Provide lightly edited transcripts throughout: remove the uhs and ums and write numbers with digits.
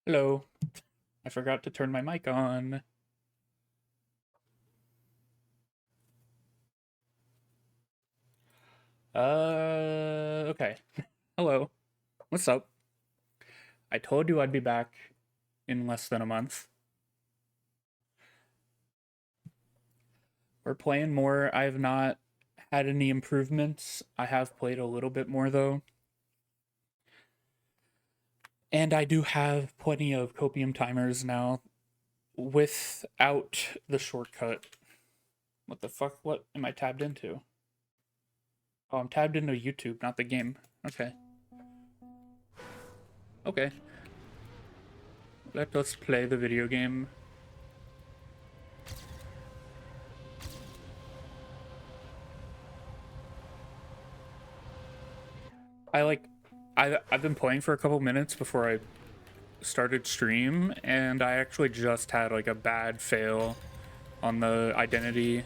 Hello. I forgot to turn my mic on. Okay. Hello. What's up? I told you I'd be back in less than a month. We're playing more. I have not had any improvements. I have played a little bit more though. And I do have plenty of copium timers now without the shortcut. What the fuck? What am I tabbed into? Oh, I'm tabbed into YouTube, not the game. Okay. Okay. Let us play the video game. I like I've been playing for a couple minutes before I started stream, and I actually just had like a bad fail on the identity,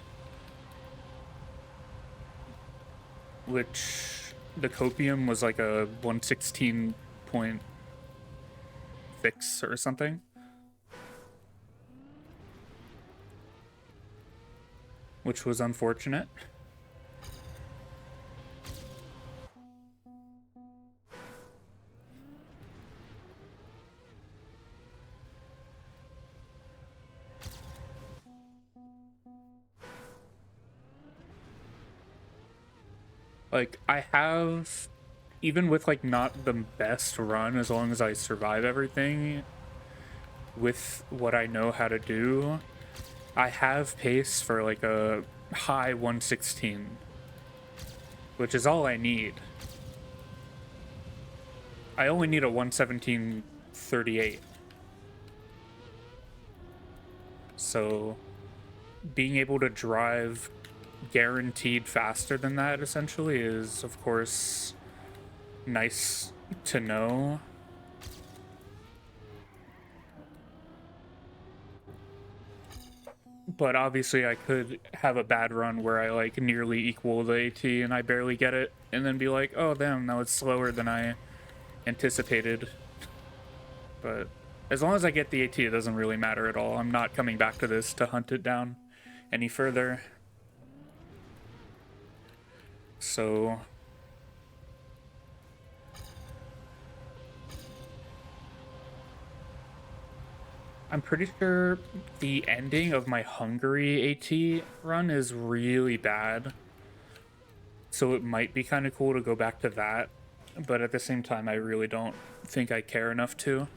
which the copium was like a 116 point fix or something, which was unfortunate. Like I have, even with like not the best run, as long as I survive everything with what I know how to do, I have pace for like a high 116, which is all I need. I only need a 117.38. So being able to drive guaranteed faster than that essentially is, of course, nice to know. But obviously I could have a bad run where I like nearly equal the AT and I barely get it, and then be like, oh damn, now it's slower than I anticipated. But as long as I get the AT, it doesn't really matter at all. I'm not coming back to this to hunt it down any further. So I'm pretty sure the ending of my Hungary AT run is really bad. So it might be kind of cool to go back to that. But at the same time, I really don't think I care enough to.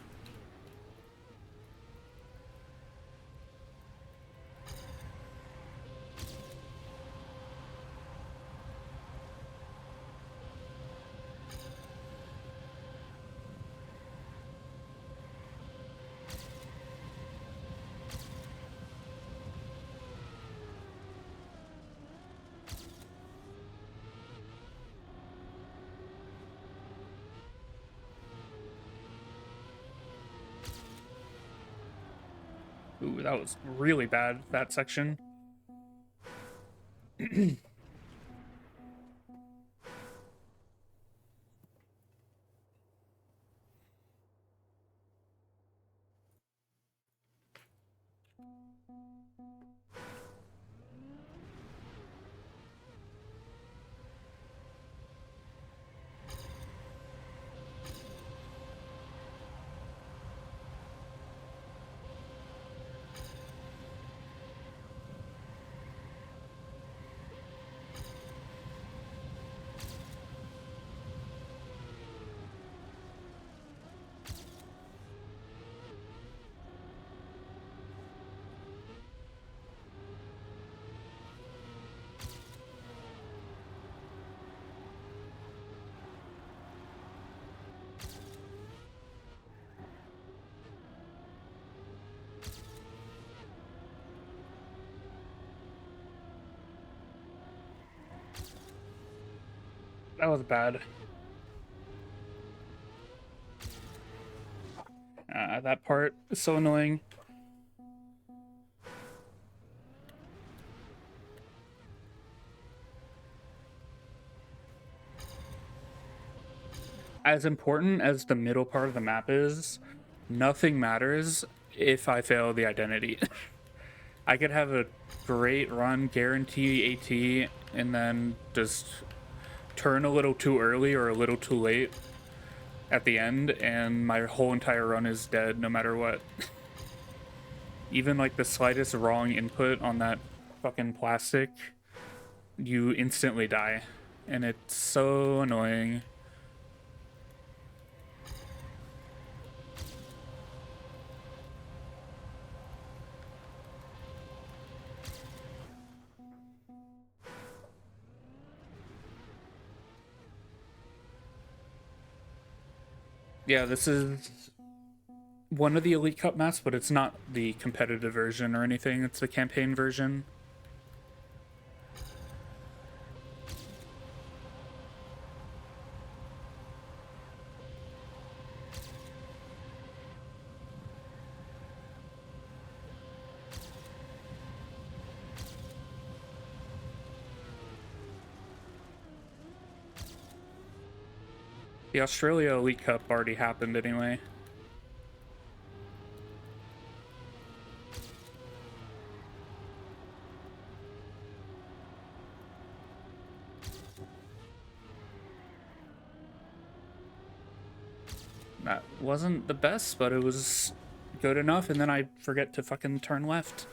Ooh, that was really bad, that section. That was bad. That part is so annoying. As important as the middle part of the map is, Nothing matters if I fail the identity. I could have a great run, guarantee AT, and then just turn a little too early or a little too late at the end, and my whole entire run is dead no matter what. Even like the slightest wrong input on that fucking plastic, you instantly die. And it's so annoying. Yeah, this is one of the Elite Cup maps, but it's not the competitive version or anything. It's the campaign version. The Australia Elite Cup already happened anyway. That wasn't the best, but it was good enough, and then I forget to fucking turn left.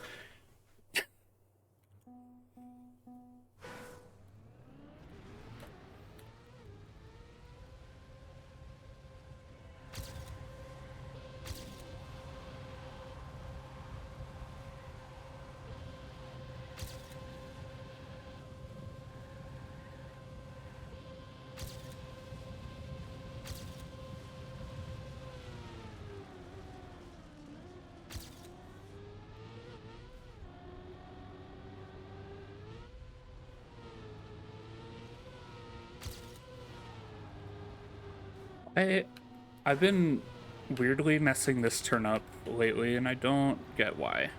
I I've been weirdly messing this turn up lately, and I don't get why.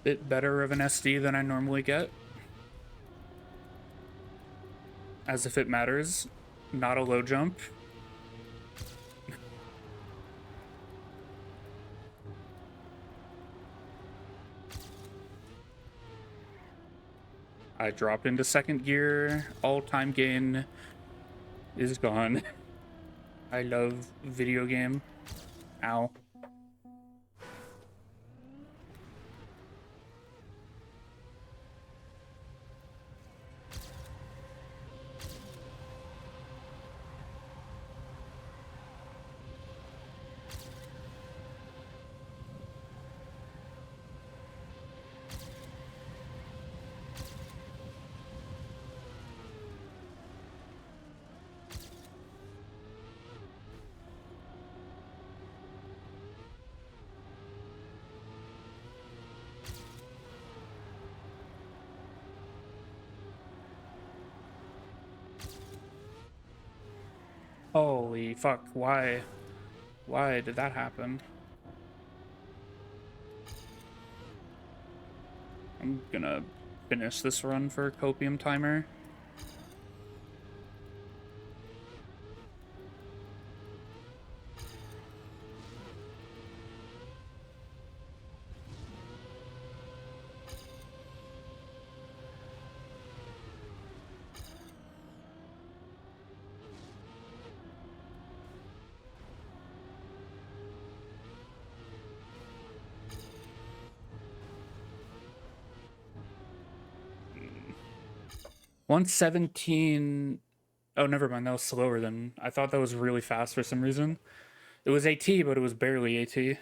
Bit better of an SD than I normally get. As if it matters. Not a low jump. I dropped into second gear. All-time gain is gone. I love video game. Ow. Holy fuck, why? Why did that happen? I'm gonna finish this run for Copium Timer. Mm. 117. Oh, never mind. That was slower than I thought. That was really fast for some reason. It was AT, but it was barely AT.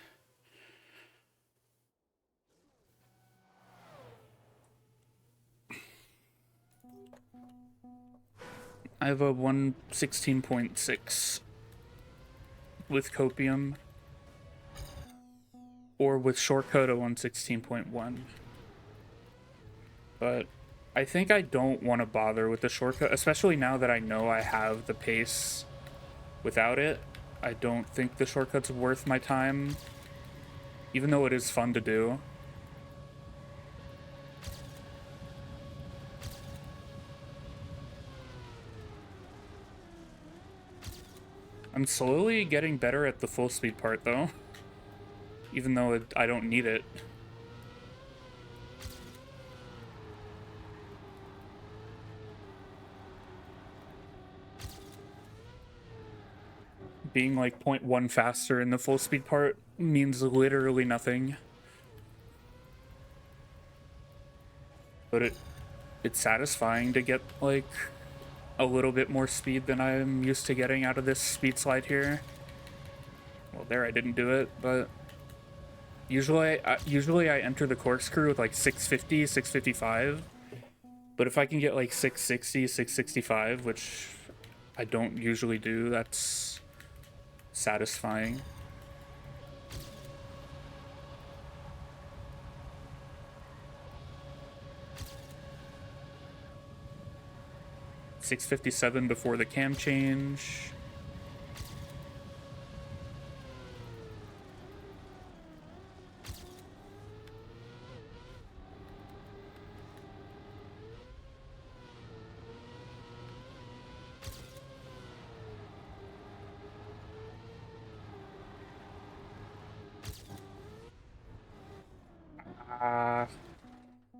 I have a 116.6 with copium, or with shortcode a 116.1. But I think I don't want to bother with the shortcut, especially now that I know I have the pace without it. I don't think the shortcut's worth my time, even though it is fun to do. I'm slowly getting better at the full speed part, though, even though I don't need it. Being like 0.1 faster in the full speed part means literally nothing. But it's satisfying to get like a little bit more speed than I'm used to getting out of this speed slide here. Well, there I didn't do it, but usually I enter the corkscrew with like 650, 655. But if I can get like 660, 665, which I don't usually do, that's satisfying. $657 before the cam change.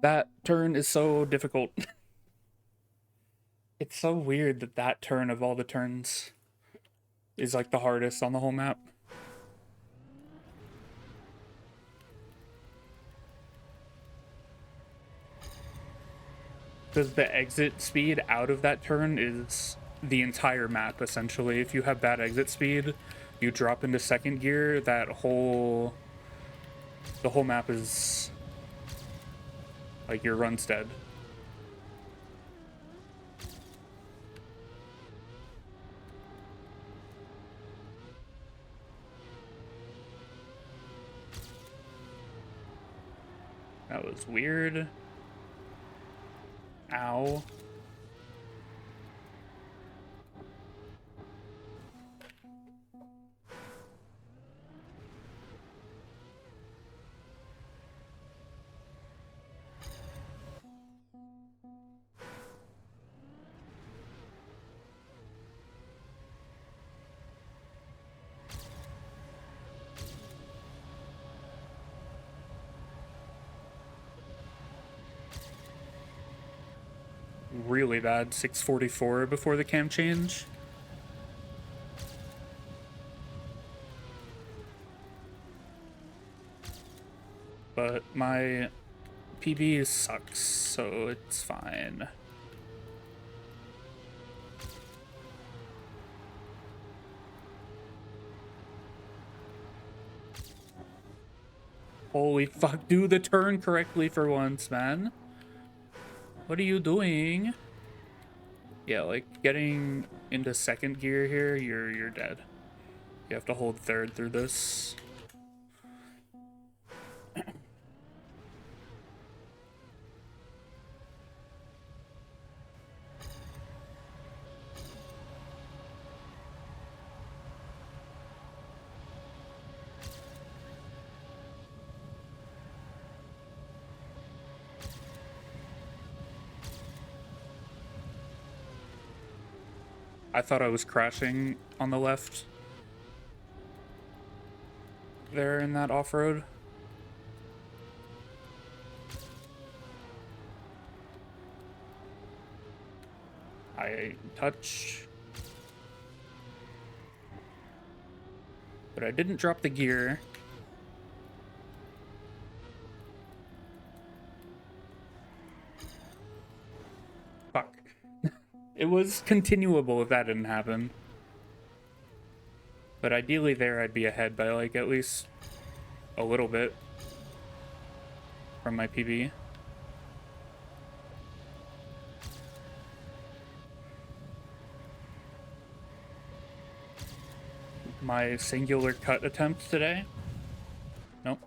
That turn is so difficult. It's so weird that that turn of all the turns is like the hardest on the whole map. Because the exit speed out of that turn is the entire map, essentially. If you have bad exit speed, you drop into second gear, the whole map is like your run's dead. That was weird. Ow. Really bad. 644 before the cam change. But my PB sucks, so it's fine. Holy fuck, do the turn correctly for once, man. What are you doing? Yeah, like getting into second gear here, you're dead. You have to hold third through this. I thought I was crashing on the left there in that off-road. I touch. But I didn't drop the gear. Fuck. It was continuable if that didn't happen. But ideally there I'd be ahead by like at least a little bit from my PB. my singular cut attempt today. Nope.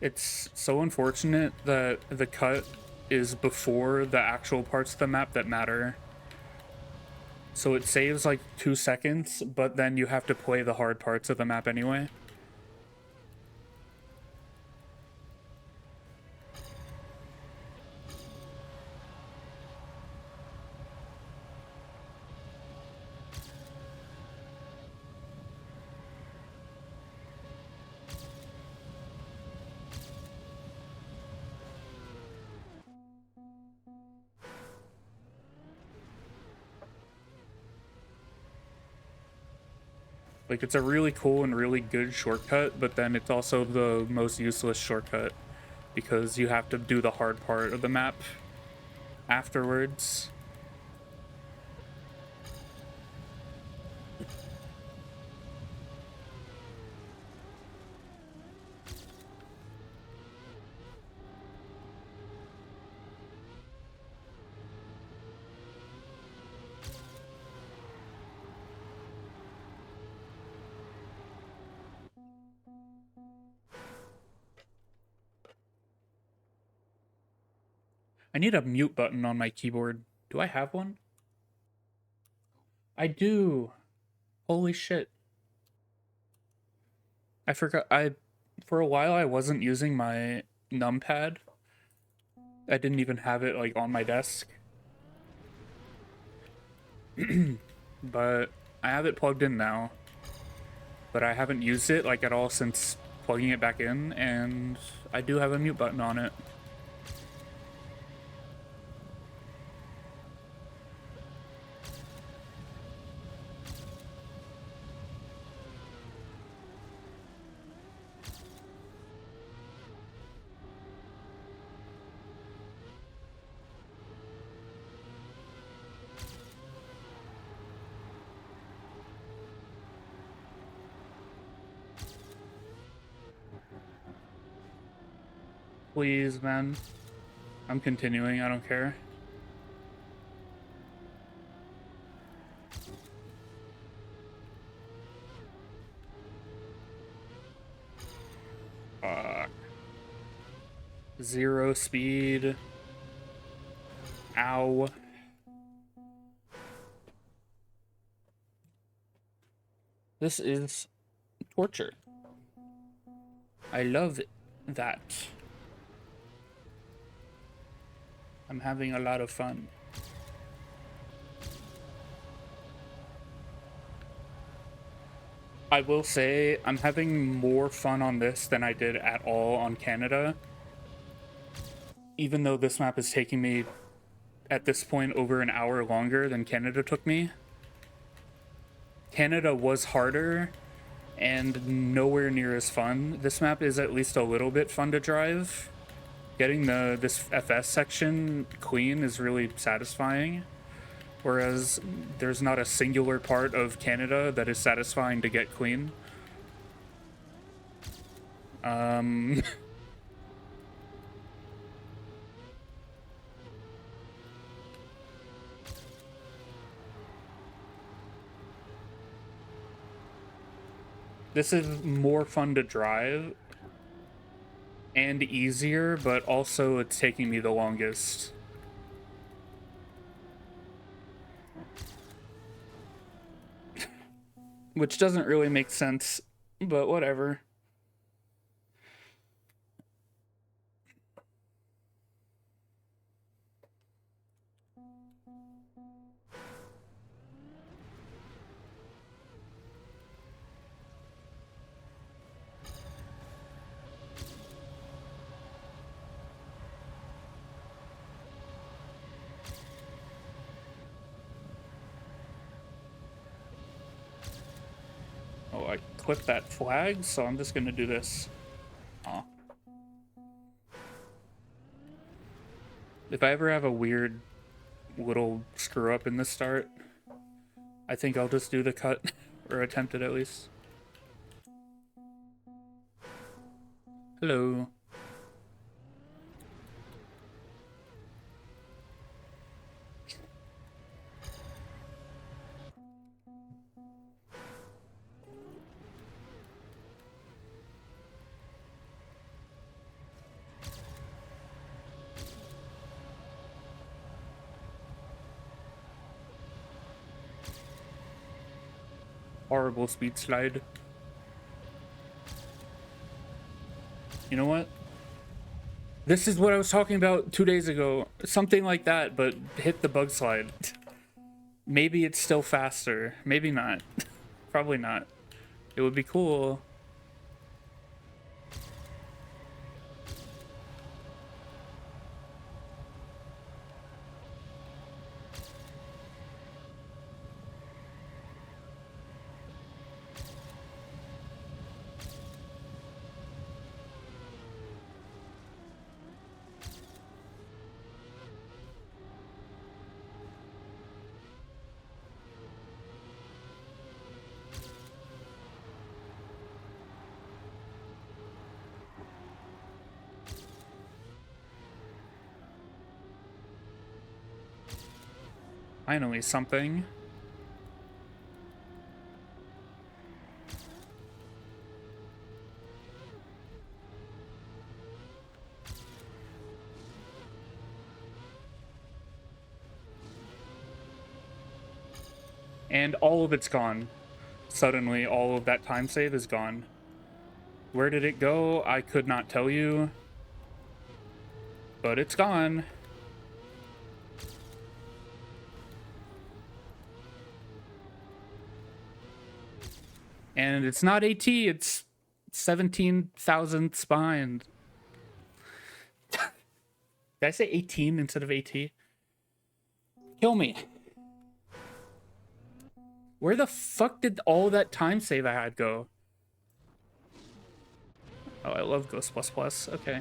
It's so unfortunate that the cut is before the actual parts of the map that matter. So it saves like 2 seconds, but then you have to play the hard parts of the map anyway. Like, it's a really cool and really good shortcut, but then it's also the most useless shortcut because you have to do the hard part of the map afterwards. I need a mute button on my keyboard. Do I have one? I do. Holy shit. I forgot. For a while, I wasn't using my numpad. I didn't even have it like on my desk. But I have it plugged in now. But I haven't used it like at all since plugging it back in, and I do have a mute button on it. Please, man. I'm continuing, I don't care. Fuck. Zero speed. Ow. This is torture. I love that. I'm having a lot of fun. I will say I'm having more fun on this than I did at all on Canada. Even though this map is taking me, at this point, over an hour longer than Canada took me. Canada was harder and nowhere near as fun. This map is at least a little bit fun to drive. Getting this FS section clean is really satisfying. Whereas there's not a singular part of Canada that is satisfying to get clean. This is more fun to drive and easier, but also it's taking me the longest. Which doesn't really make sense, but whatever. Oh, I clipped that flag, so I'm just gonna do this. Aw. If I ever have a weird little screw up in the start, I think I'll just do the cut, or attempt it at least. Hello. Horrible speed slide. You know what? This is what I was talking about 2 days ago. Something like that, but hit the bug slide. Maybe it's still faster. Maybe not. Probably not. It would be cool. Finally, something. And all of it's gone. Suddenly, all of that time save is gone. Where did it go? I could not tell you. But it's gone. And it's not AT, it's 17,000 spine. Did I say 18 instead of AT? Kill me. Where the fuck did all that time save I had go? Oh, I love Ghost Plus Plus. Okay.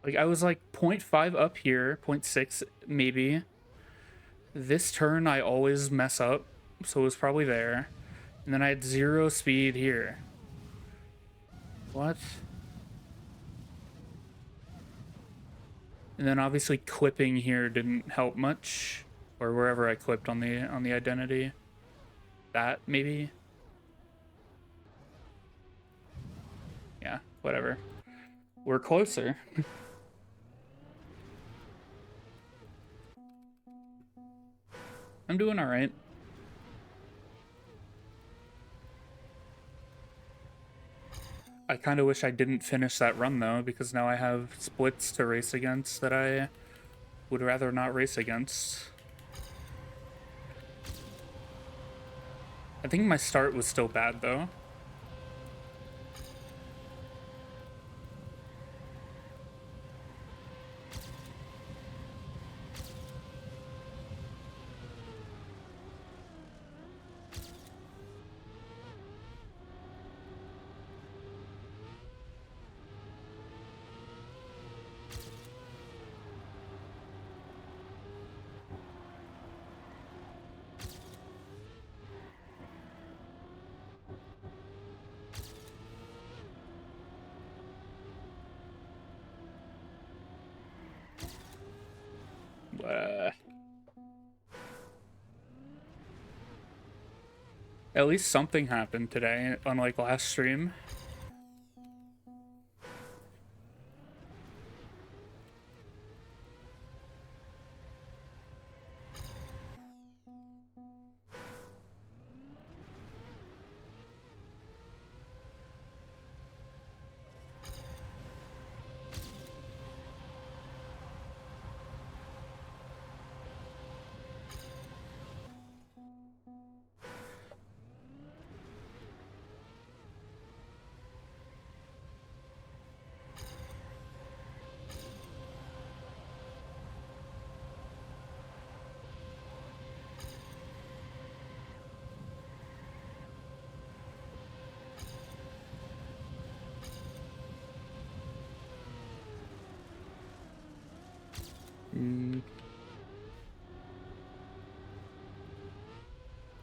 Like, I was like 0.5 up here, 0.6 maybe. This turn, I always mess up, so it was probably there. And then I had 0 speed here. What? And then obviously clipping here didn't help much. Or wherever I clipped on the identity. That, maybe? Yeah, whatever. We're closer. I'm doing alright. I kind of wish I didn't finish that run, though, because now I have splits to race against that I would rather not race against. I think my start was still bad, though. At least something happened today, unlike last stream.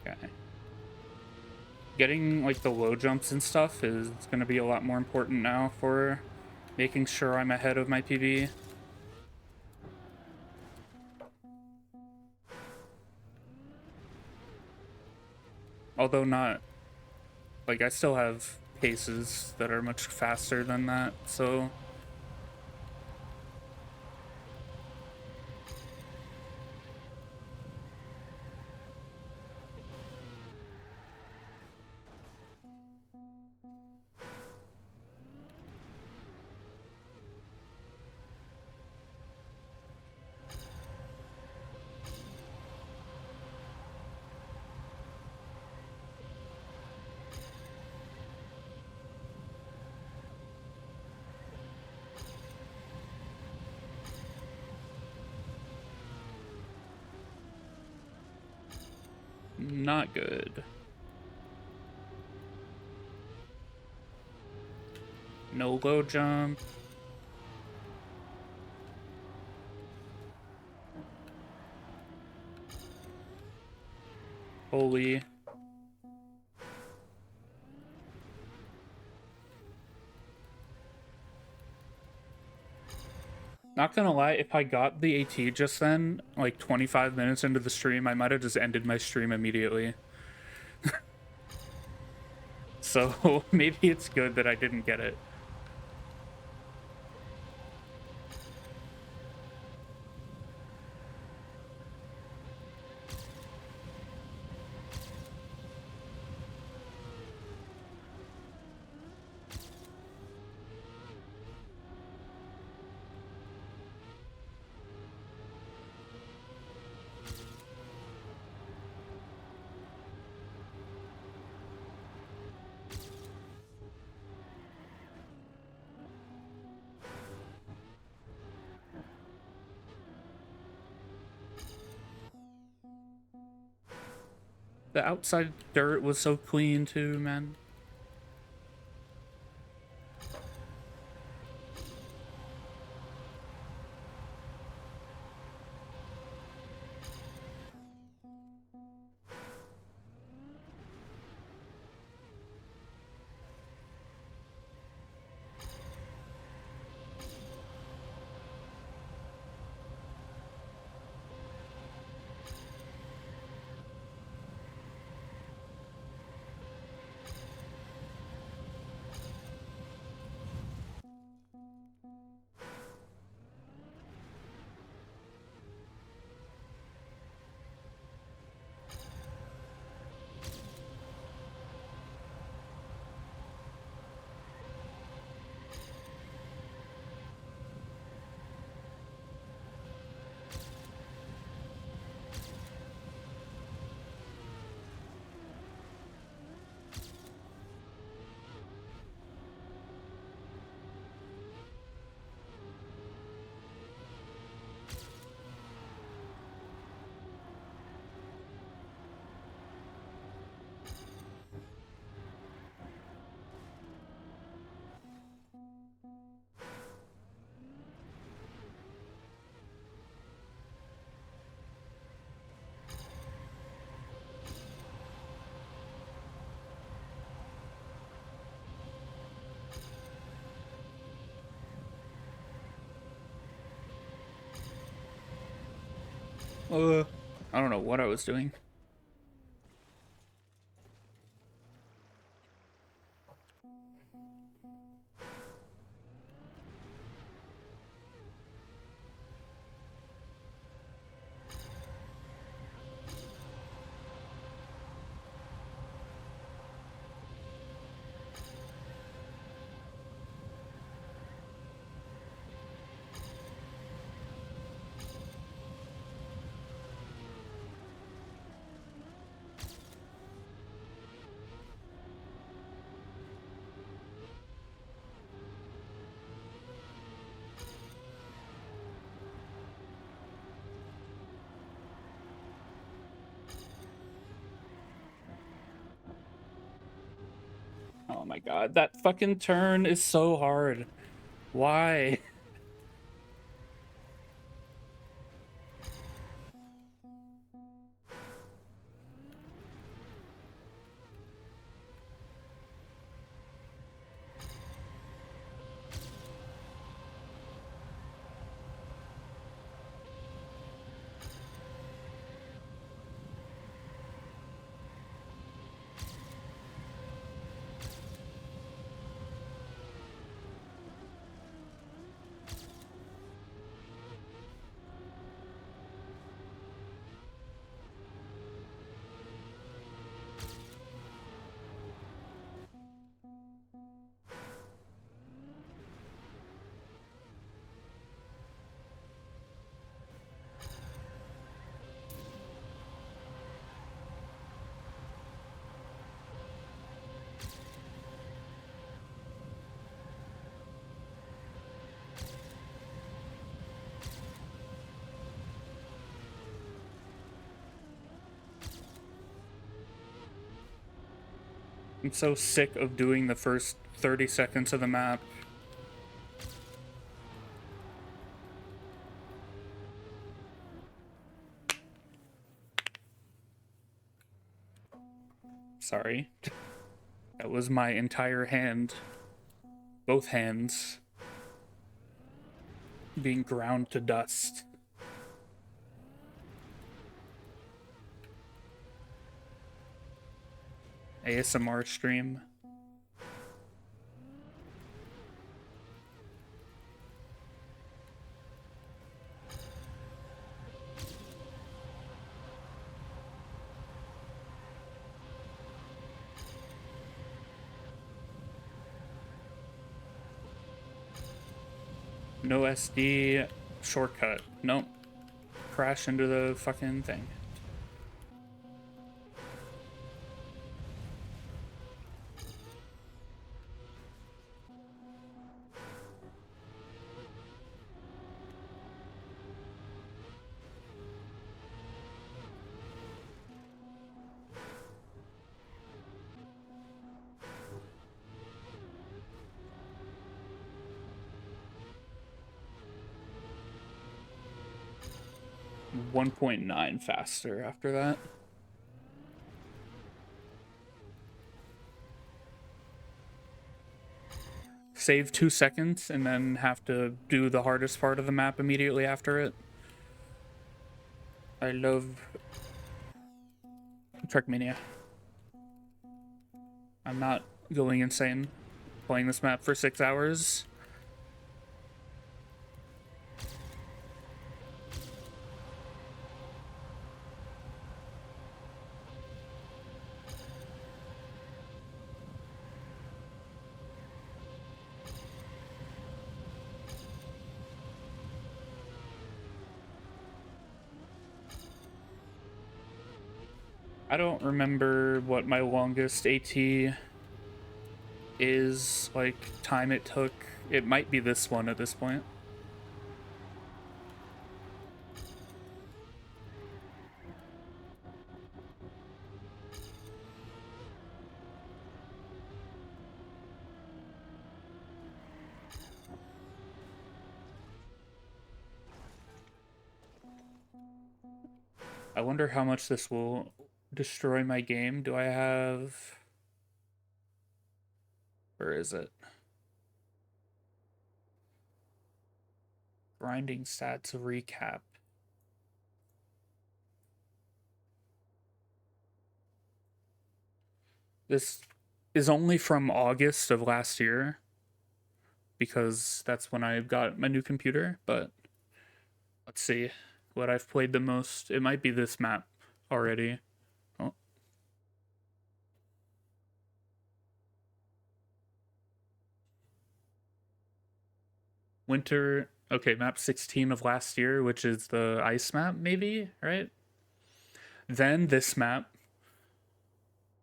Okay. Getting, like, the low jumps and stuff is going to be a lot more important now for making sure I'm ahead of my PB. Although not... Like, I still have paces that are much faster than that, so... Not good. No low jump. Holy. Not gonna lie, if I got the AT just then, like 25 minutes into the stream, I might have just ended my stream immediately. So maybe it's good that I didn't get it. The outside dirt was so clean too, man. I don't know what I was doing. Oh my god, that fucking turn is so hard. Why? I'm so sick of doing the first 30 seconds of the map. Sorry. That was my entire hand. Both hands being ground to dust. ASMR stream. No SD shortcut. Nope. Crash into the fucking thing. .9 faster after that. Save 2 seconds and then have to do the hardest part of the map immediately after it. I love Trackmania. I'm not going insane playing this map for 6 hours. I don't remember what my longest AT is, like, time it took. It might be this one at this point. I wonder how much this will destroy my game. Do I have... Where is it? Grinding stats recap. This is only from August of last year, because that's when I got my new computer, but let's see what I've played the most. It might be this map already. Oh. Winter, okay, map 16 of last year, which is the ice map, maybe, right? Then this map.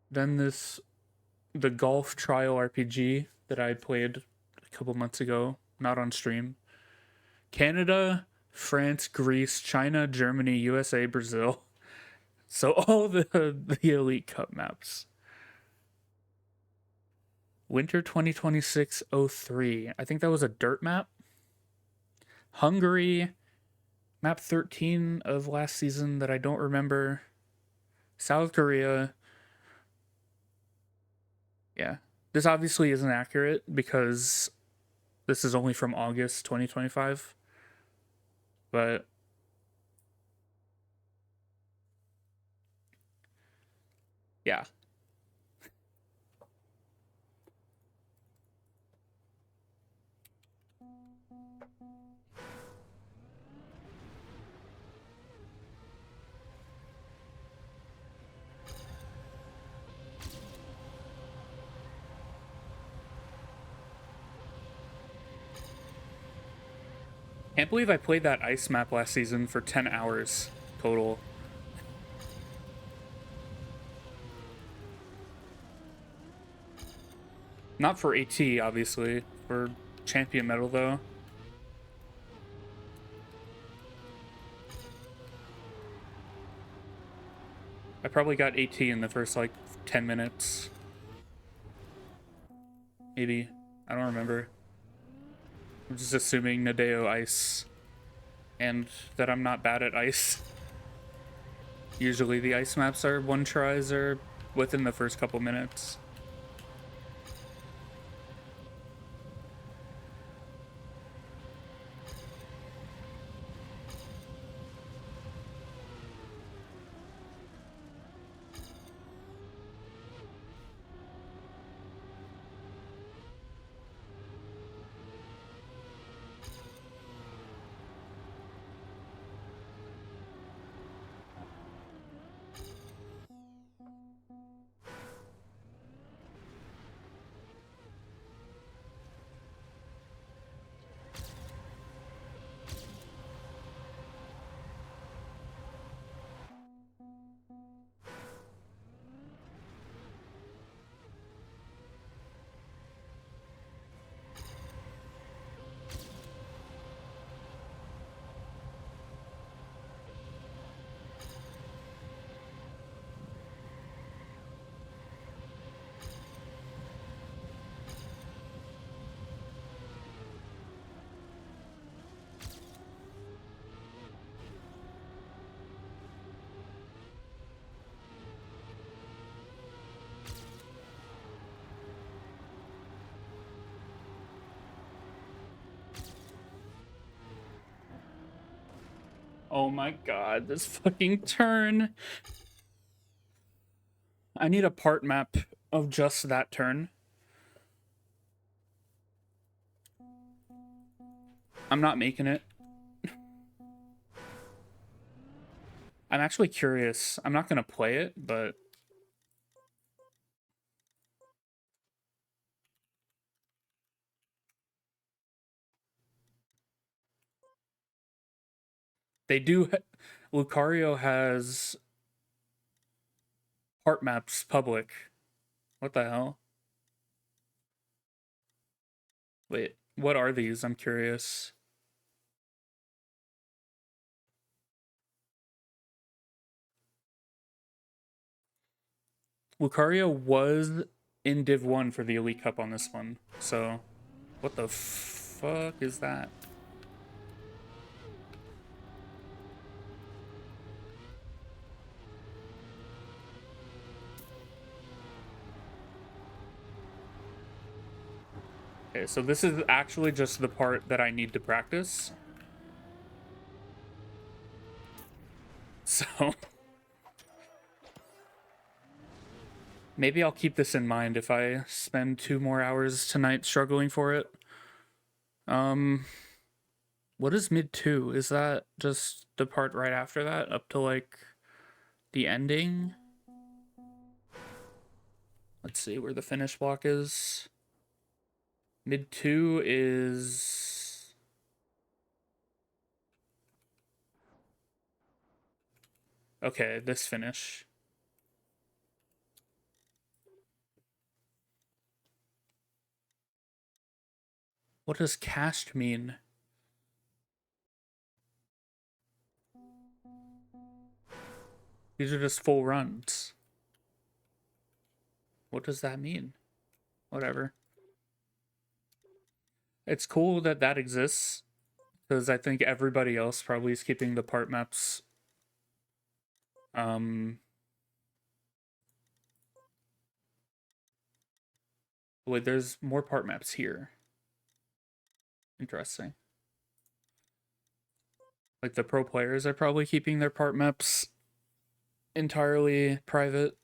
Then the golf trial RPG that I played a couple months ago, not on stream. Canada, France, Greece, China, Germany, USA, Brazil. So all the Elite Cup maps. Winter 2026-03. I think that was a dirt map. Hungary, map 13 of last season that I don't remember. South Korea. Yeah. This obviously isn't accurate because this is only from August 2025. But yeah. Can't believe I played that ice map last season for 10 hours total. Not for AT, obviously. For champion medal, though. I probably got AT in the first, like, 10 minutes. Maybe. I don't remember. I'm just assuming Nadeo ice. And that I'm not bad at ice. Usually the ice maps are one tries or within the first couple minutes. Oh my god, this fucking turn. I need a part map of just that turn. I'm not making it. I'm actually curious. I'm not gonna play it, but they do. Lucario has part maps public. What the hell? Wait, what are these? I'm curious. Lucario was in Div 1 for the Elite Cup on this one. So, what the fuck is that? Okay, so this is actually just the part that I need to practice. So, maybe I'll keep this in mind if I spend 2 more hours tonight struggling for it. What is mid 2? Is that just the part right after that up to like the ending? Let's see where the finish block is. Mid 2 is... Okay, this finish. What does cast mean? These are just full runs. What does that mean? Whatever. It's cool that that exists, because I think everybody else probably is keeping the part maps. Wait, there's more part maps here. Interesting. Like the pro players are probably keeping their part maps entirely private.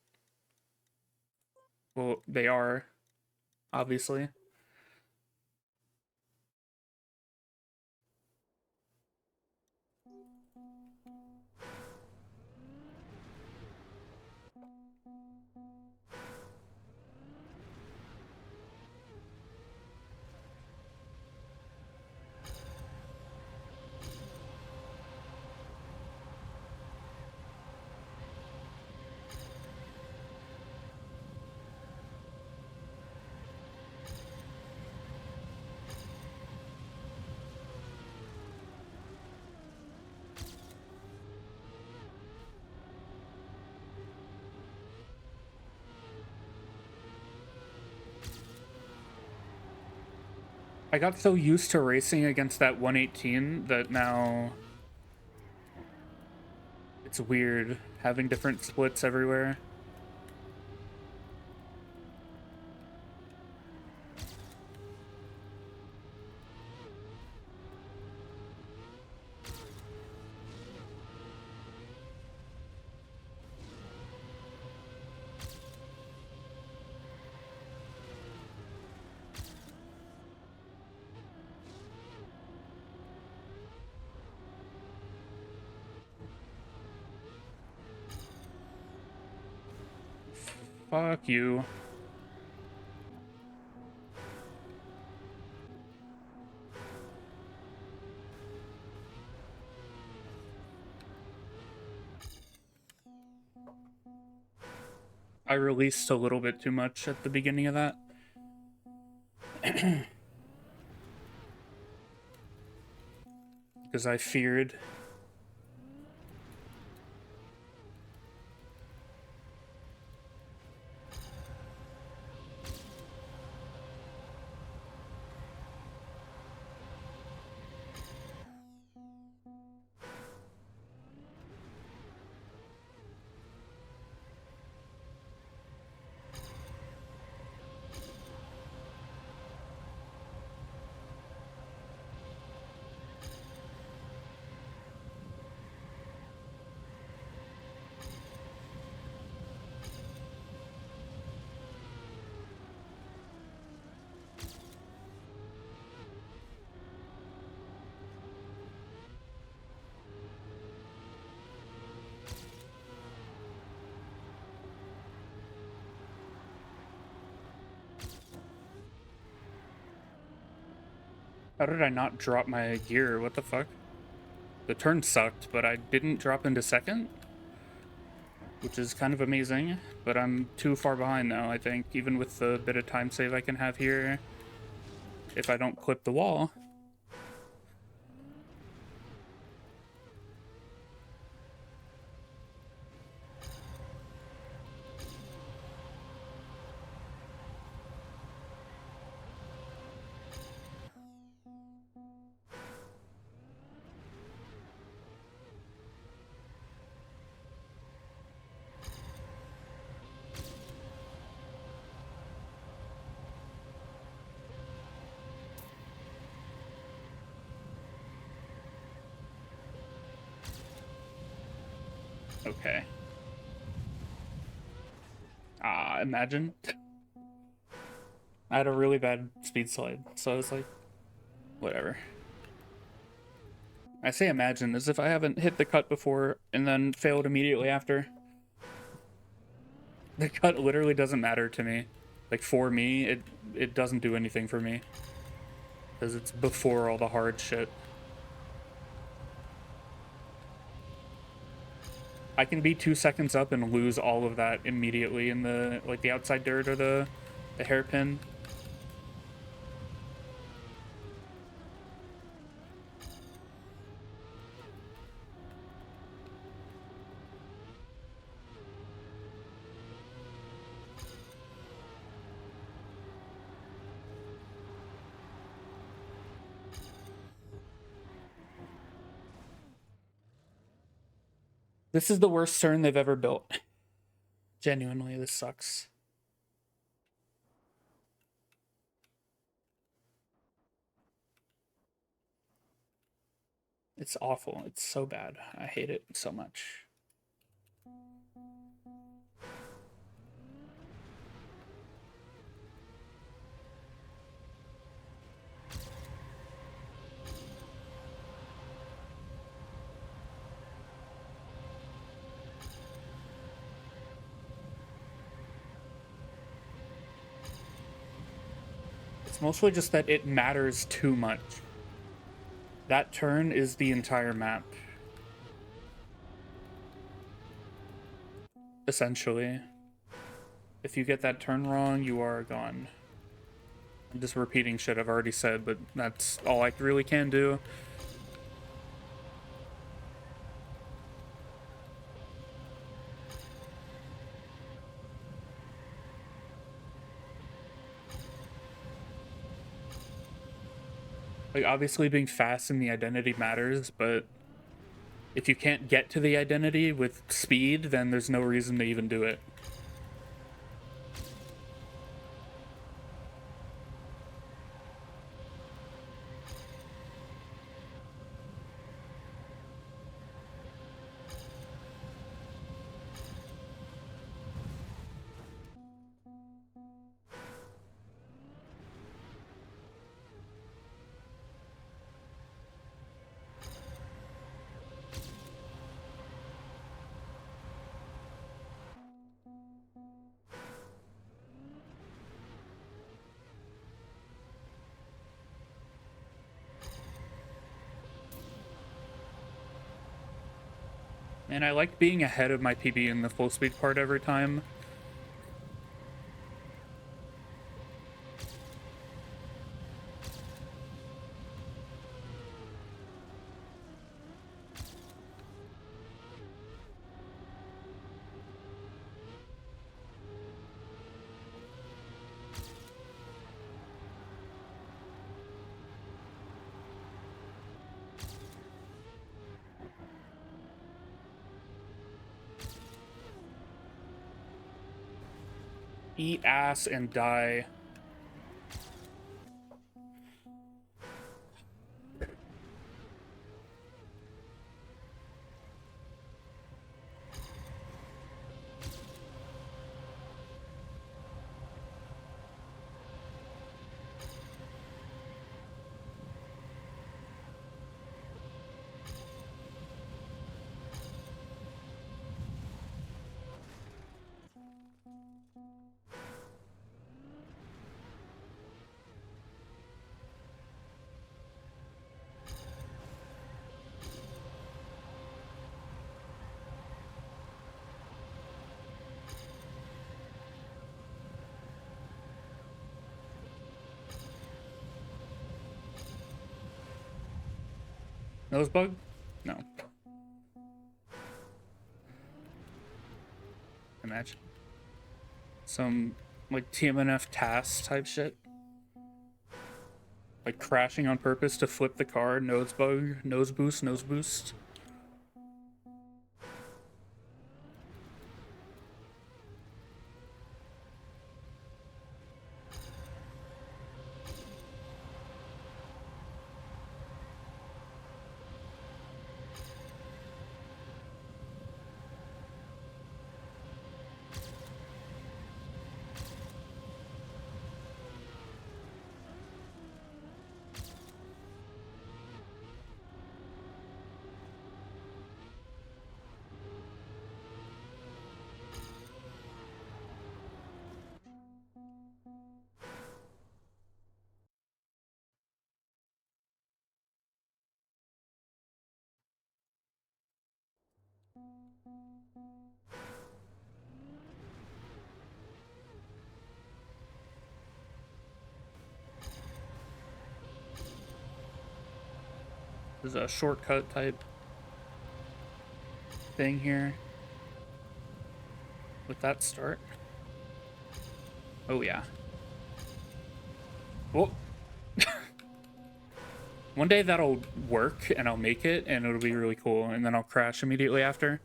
Well, they are, obviously. I got so used to racing against that 118 that now it's weird having different splits everywhere. Fuck you. I released a little bit too much at the beginning of that. Because I feared. How did I not drop my gear? What the fuck? The turn sucked, but I didn't drop into second, which is kind of amazing. But I'm too far behind now, I think, even with the bit of time save I can have here if I don't clip the wall. Okay. Ah, imagine. I had a really bad speed slide, so I was like, whatever. I say imagine as if I haven't hit the cut before and then failed immediately after. The cut literally doesn't matter to me. Like, for me, it doesn't do anything for me. Because it's before all the hard shit. I can be 2 seconds up and lose all of that immediately in the, like, the outside dirt or the hairpin. This is the worst turn they've ever built. Genuinely, this sucks. It's awful. It's so bad. I hate it so much. It's mostly just that it matters too much. That turn is the entire map. Essentially. If you get that turn wrong, you are gone. I'm just repeating shit I've already said, but that's all I really can do. Like, obviously being fast in the identity matters, but if you can't get to the identity with speed, then there's no reason to even do it. And I like being ahead of my PB in the full speed part every time. Eat ass and die. Nose bug? No. Imagine. Some, like, TMNF task type shit. Like crashing on purpose to flip the car, nose bug, nose boost, nose boost. There's a shortcut type thing here. With that start. Oh yeah. Well, one day that'll work and I'll make it and it'll be really cool, and then I'll crash immediately after.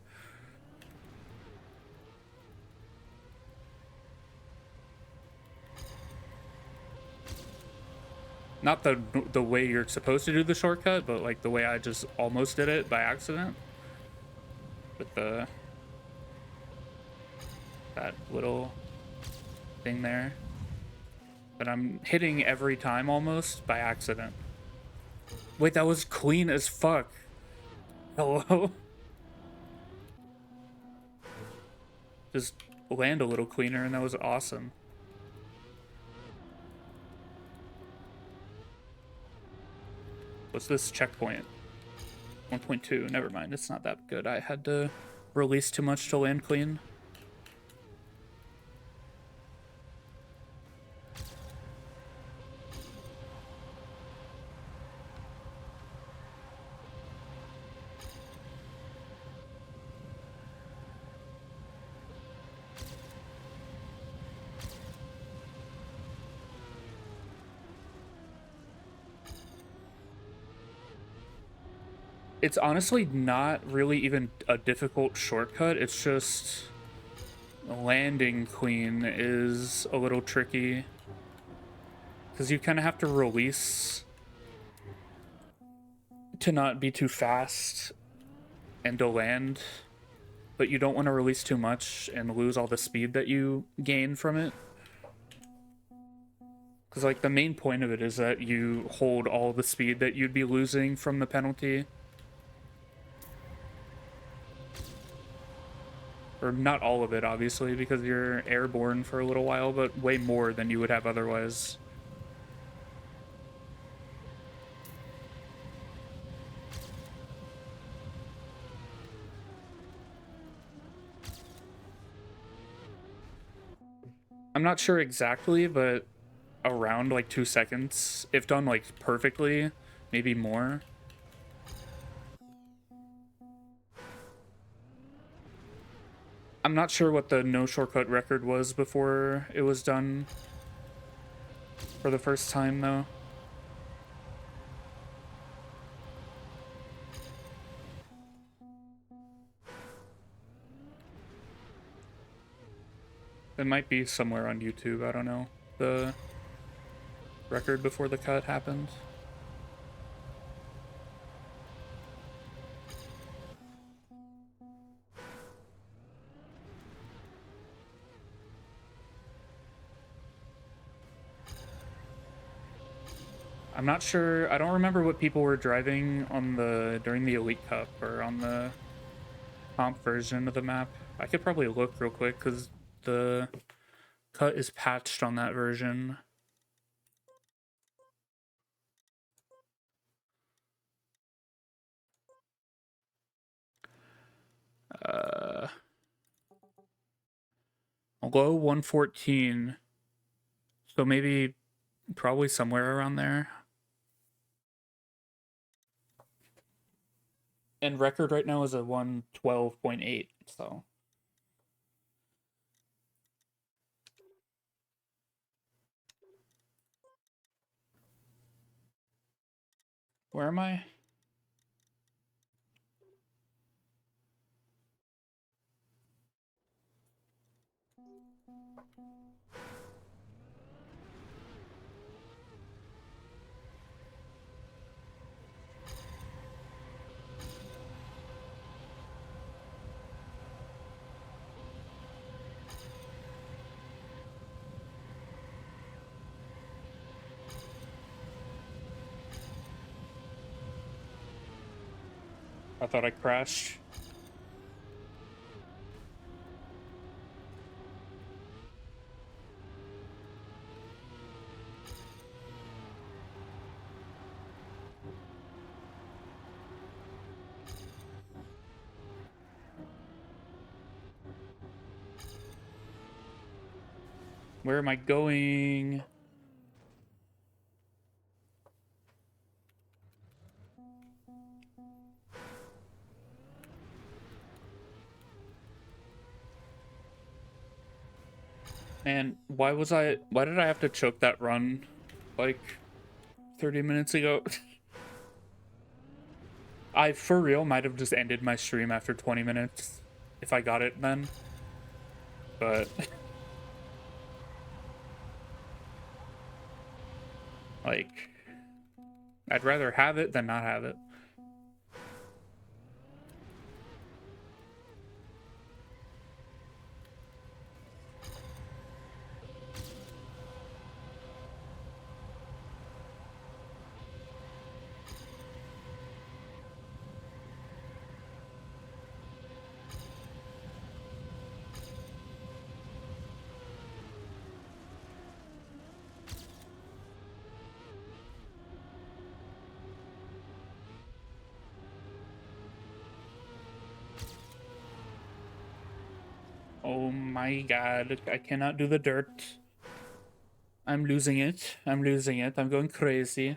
Not the way you're supposed to do the shortcut, but like the way I just almost did it by accident. With that little thing there. But I'm hitting every time almost by accident. Wait, that was clean as fuck. Hello? Just land a little cleaner and that was awesome. What's this checkpoint? 1.2, never mind, it's not that good. I had to release too much to land clean. It's honestly not really even a difficult shortcut. It's just landing clean is a little tricky because you kind of have to release to not be too fast and to land, but you don't want to release too much and lose all the speed that you gain from it. Because, like, the main point of it is that you hold all the speed that you'd be losing from the penalty. Or not all of it, obviously, because you're airborne for a little while, but way more than you would have otherwise. I'm not sure exactly, but around like 2 seconds, if done like perfectly, maybe more. I'm not sure what the no shortcut record was before it was done for the first time, though. It might be somewhere on YouTube, I don't know. The record before the cut happened. I'm not sure. I don't remember what people were driving on the during the Elite Cup or on the comp version of the map. I could probably look real quick because the cut is patched on that version. Uh, Low 114. So maybe probably somewhere around there. And record right now is a 112.8. So where am I? I thought I crashed. Where am I going? And why did I have to choke that run like 30 minutes ago? I for real might have just ended my stream after 20 minutes if I got it then. But like I'd rather have it than not have it. Oh my god, I cannot do the dirt. I'm losing it. I'm losing it. I'm going crazy.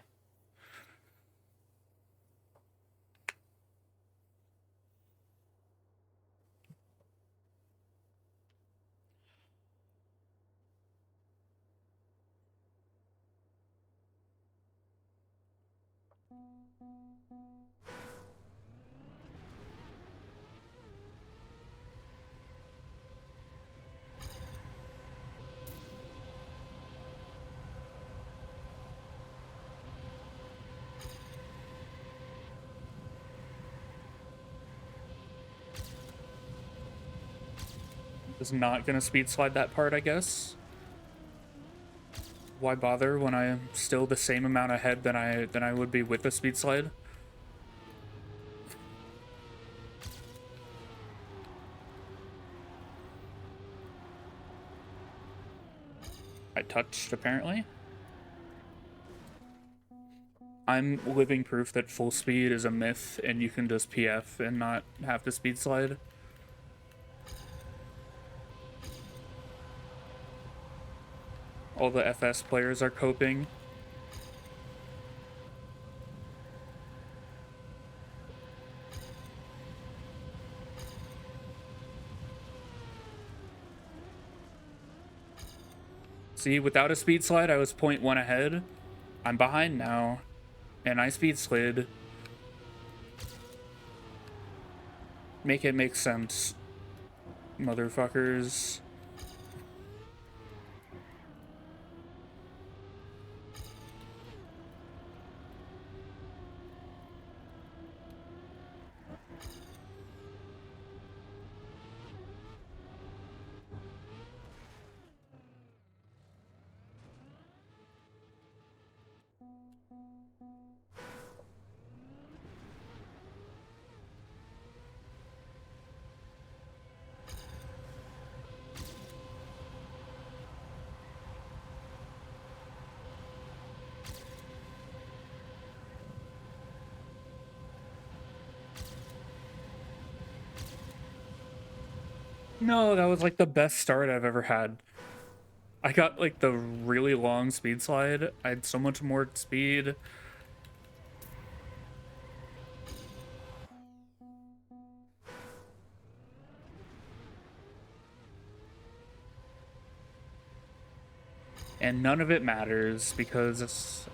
Is not gonna speed slide that part, I guess. Why bother when I'm still the same amount ahead than I would be with the speed slide? I touched, apparently. I'm living proof that full speed is a myth and you can just PF and not have to speed slide. All the FS players are coping. See, without a speed slide, I was 0.1 ahead. I'm behind now, and I speed slid. Make it make sense, motherfuckers. No, that was like the best start I've ever had. I got like the really long speed slide. I had so much more speed. And none of it matters because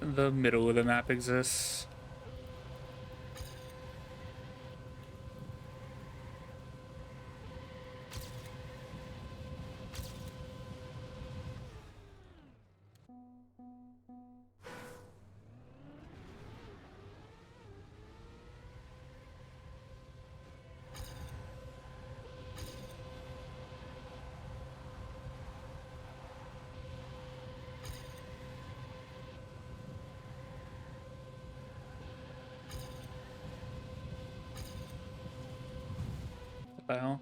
the middle of the map exists. What the hell?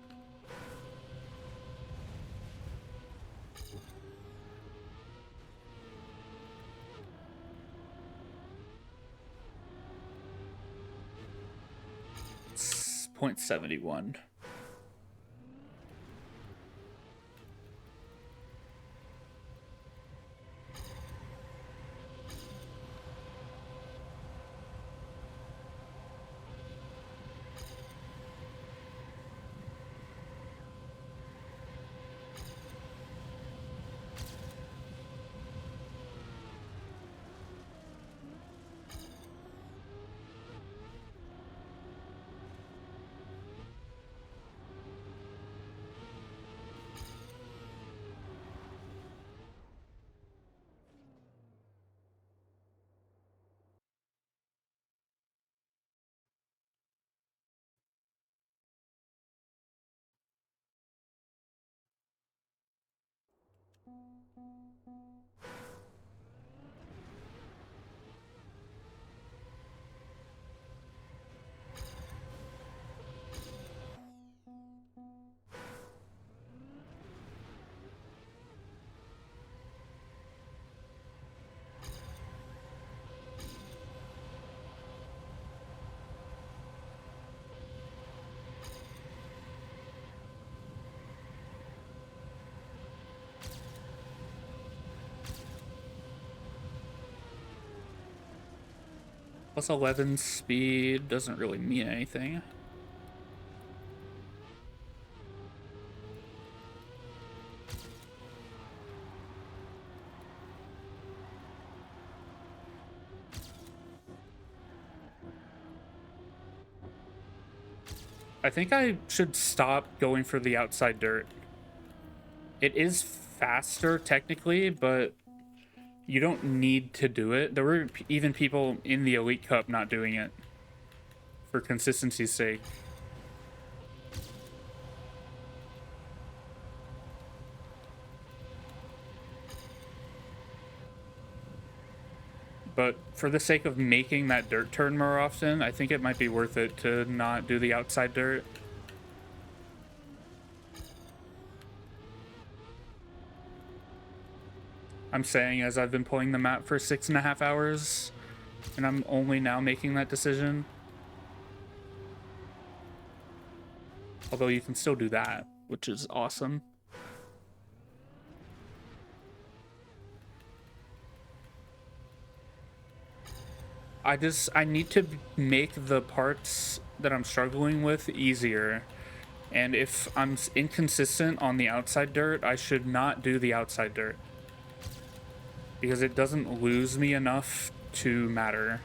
It's 0.71. Plus 11 speed doesn't really mean anything. I think I should stop going for the outside dirt. It is faster technically, but you don't need to do it. There were even people in the Elite Cup not doing it for consistency's sake. But for the sake of making that dirt turn more often, I think it might be worth it to not do the outside dirt. I'm saying as I've been playing the map for 6.5 hours, and I'm only now making that decision. Although you can still do that, which is awesome. I need to make the parts that I'm struggling with easier. And if I'm inconsistent on the outside dirt, I should not do the outside dirt. Because it doesn't lose me enough to matter.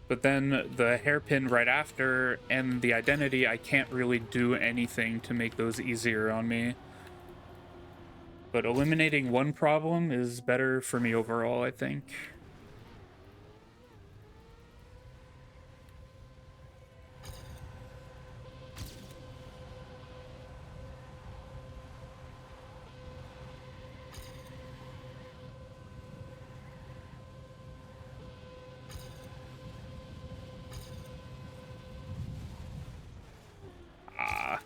But then the hairpin right after and the identity, I can't really do anything to make those easier on me. But eliminating one problem is better for me overall, I think. Ah.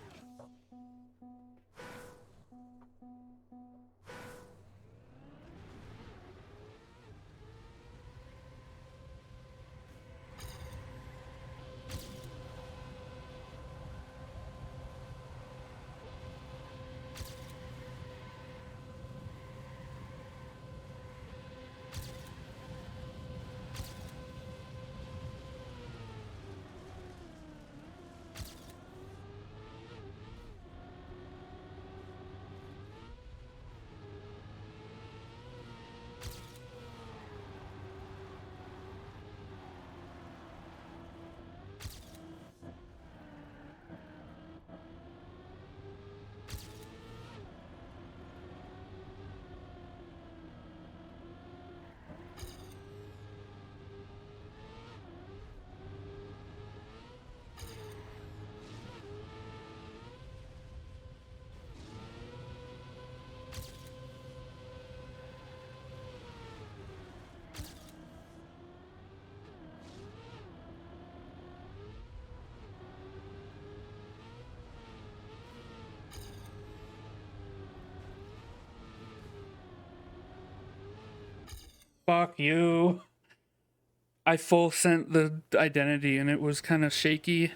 Fuck you. I full sent the identity and it was kind of shaky.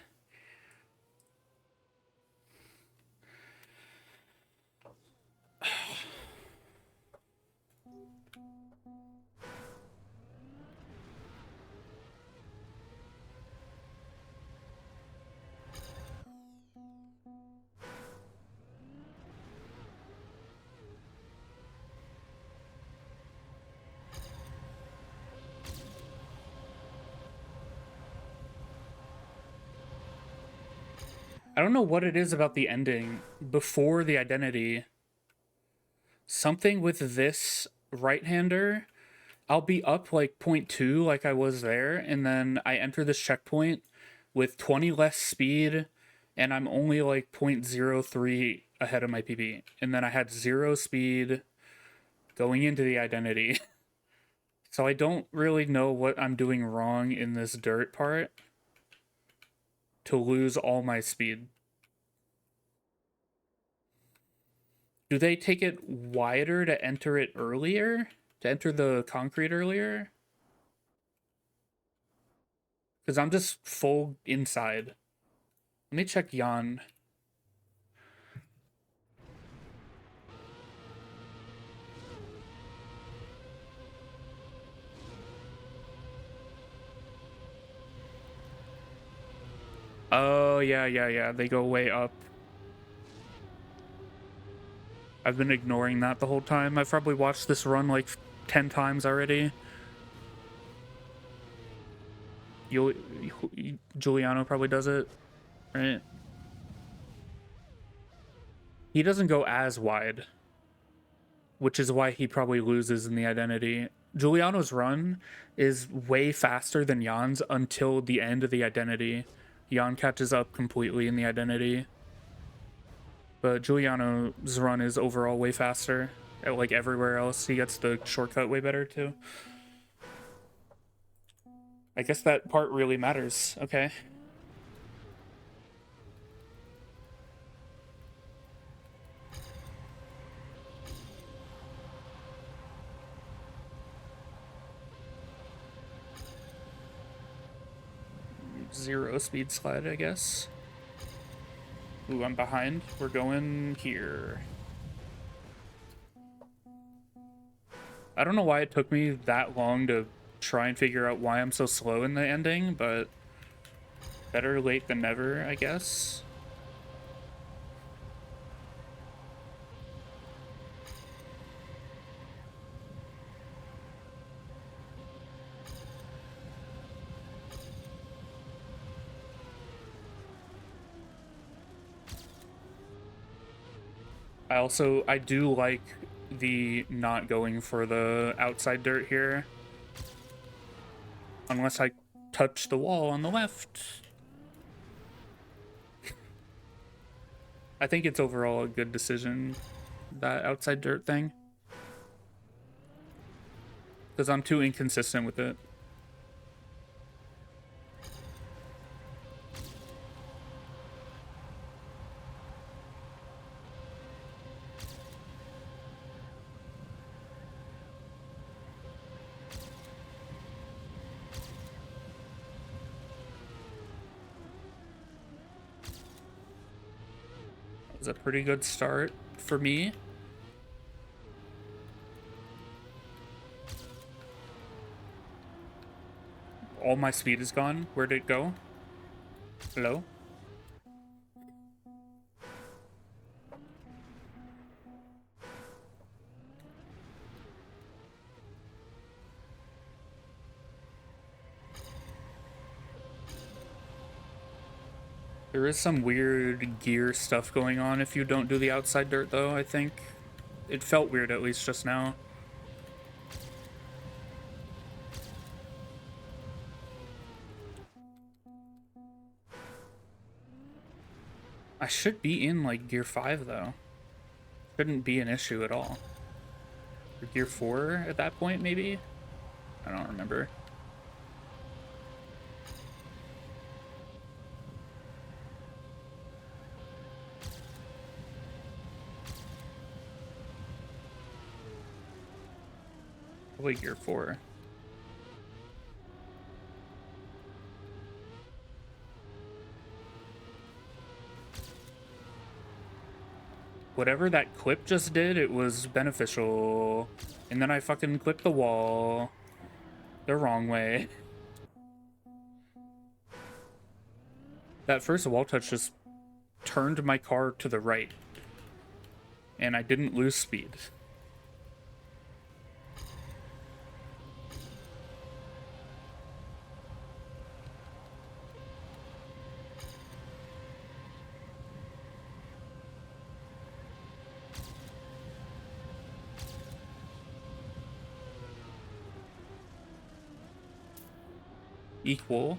I don't know what it is about the ending before the identity. Something with this right-hander, I'll be up like 0.2 like I was there, and then I enter this checkpoint with 20 less speed, and I'm only like 0.03 ahead of my PB. And then I had 0 speed going into the identity. So I don't really know what I'm doing wrong in this dirt part to lose all my speed. Do they take it wider to enter it earlier? To enter the concrete earlier? Because I'm just full inside. Let me check Jan. Oh, yeah. They go way up. I've been ignoring that the whole time. I've probably watched this run like 10 times already. Giuliano probably does it, right? He doesn't go as wide, which is why he probably loses in the identity. Giuliano's run is way faster than Jan's until the end of the identity. Jan catches up completely in the identity. But Giuliano's run is overall way faster. Like everywhere else, he gets the shortcut way better too. I guess that part really matters. Okay. Zero speed slide, I guess. Ooh, I'm behind. We're going here. I don't know why it took me that long to try and figure out why I'm so slow in the ending, but better late than never, I guess. I do like the not going for the outside dirt here. Unless I touch the wall on the left. I think it's overall a good decision, that outside dirt thing. Because I'm too inconsistent with it. That was a pretty good start for me. All my speed is gone. Where'd it go? Hello? There is some weird gear stuff going on if you don't do the outside dirt, though, I think. It felt weird, at least just now. I should be in, like, gear 5, though. Shouldn't be an issue at all. Or gear 4 at that point, maybe? I don't remember. Probably gear 4. Whatever that clip just did, it was beneficial. And then I fucking clipped the wall the wrong way. That first wall touch just turned my car to the right. And I didn't lose speed. Equal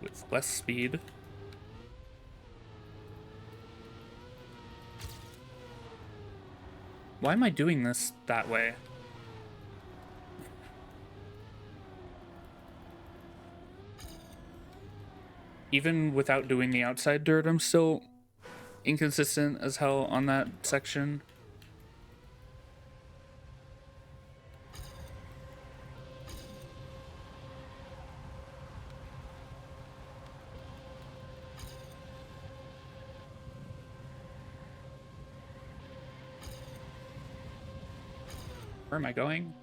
with less speed. Why am I doing this that way? Even without doing the outside dirt, I'm still inconsistent as hell on that section. Where am I going?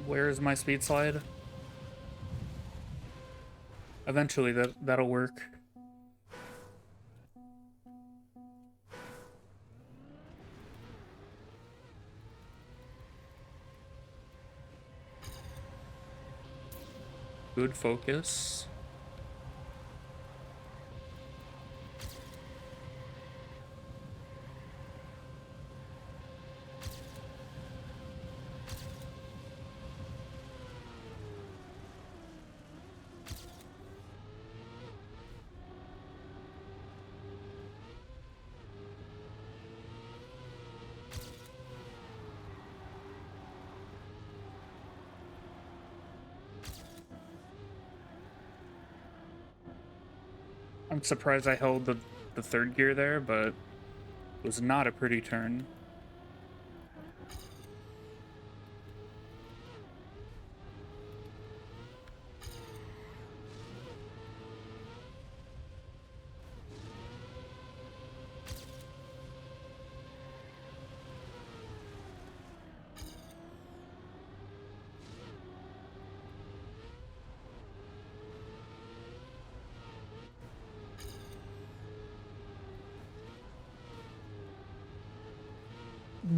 Where is my speed slide? Eventually that'll work. Good focus. I'm surprised I held the third gear there, but it was not a pretty turn.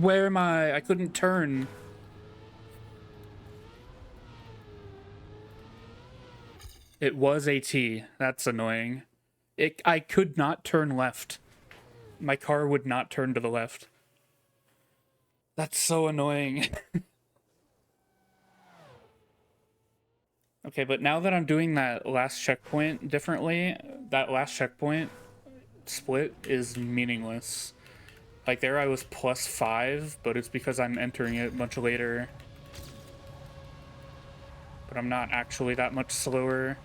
Where am I? I couldn't turn. It was AT. That's annoying. I could not turn left. My car would not turn to the left. That's so annoying. Okay, but now that I'm doing that last checkpoint differently, that last checkpoint split is meaningless. Like there I was +5, but it's because I'm entering it much later. But I'm not actually that much slower.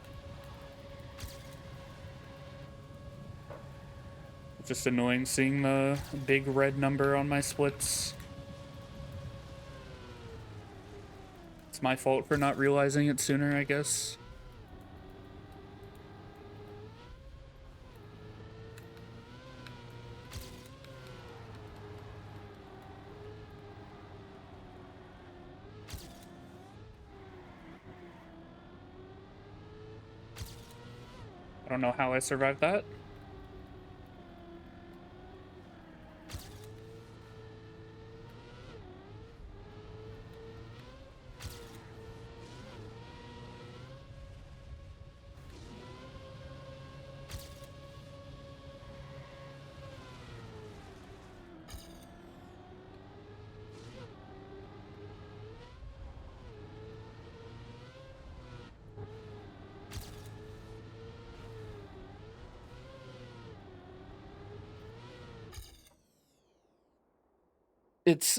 It's just annoying seeing the big red number on my splits. It's my fault for not realizing it sooner, I guess. I don't know how I survived that.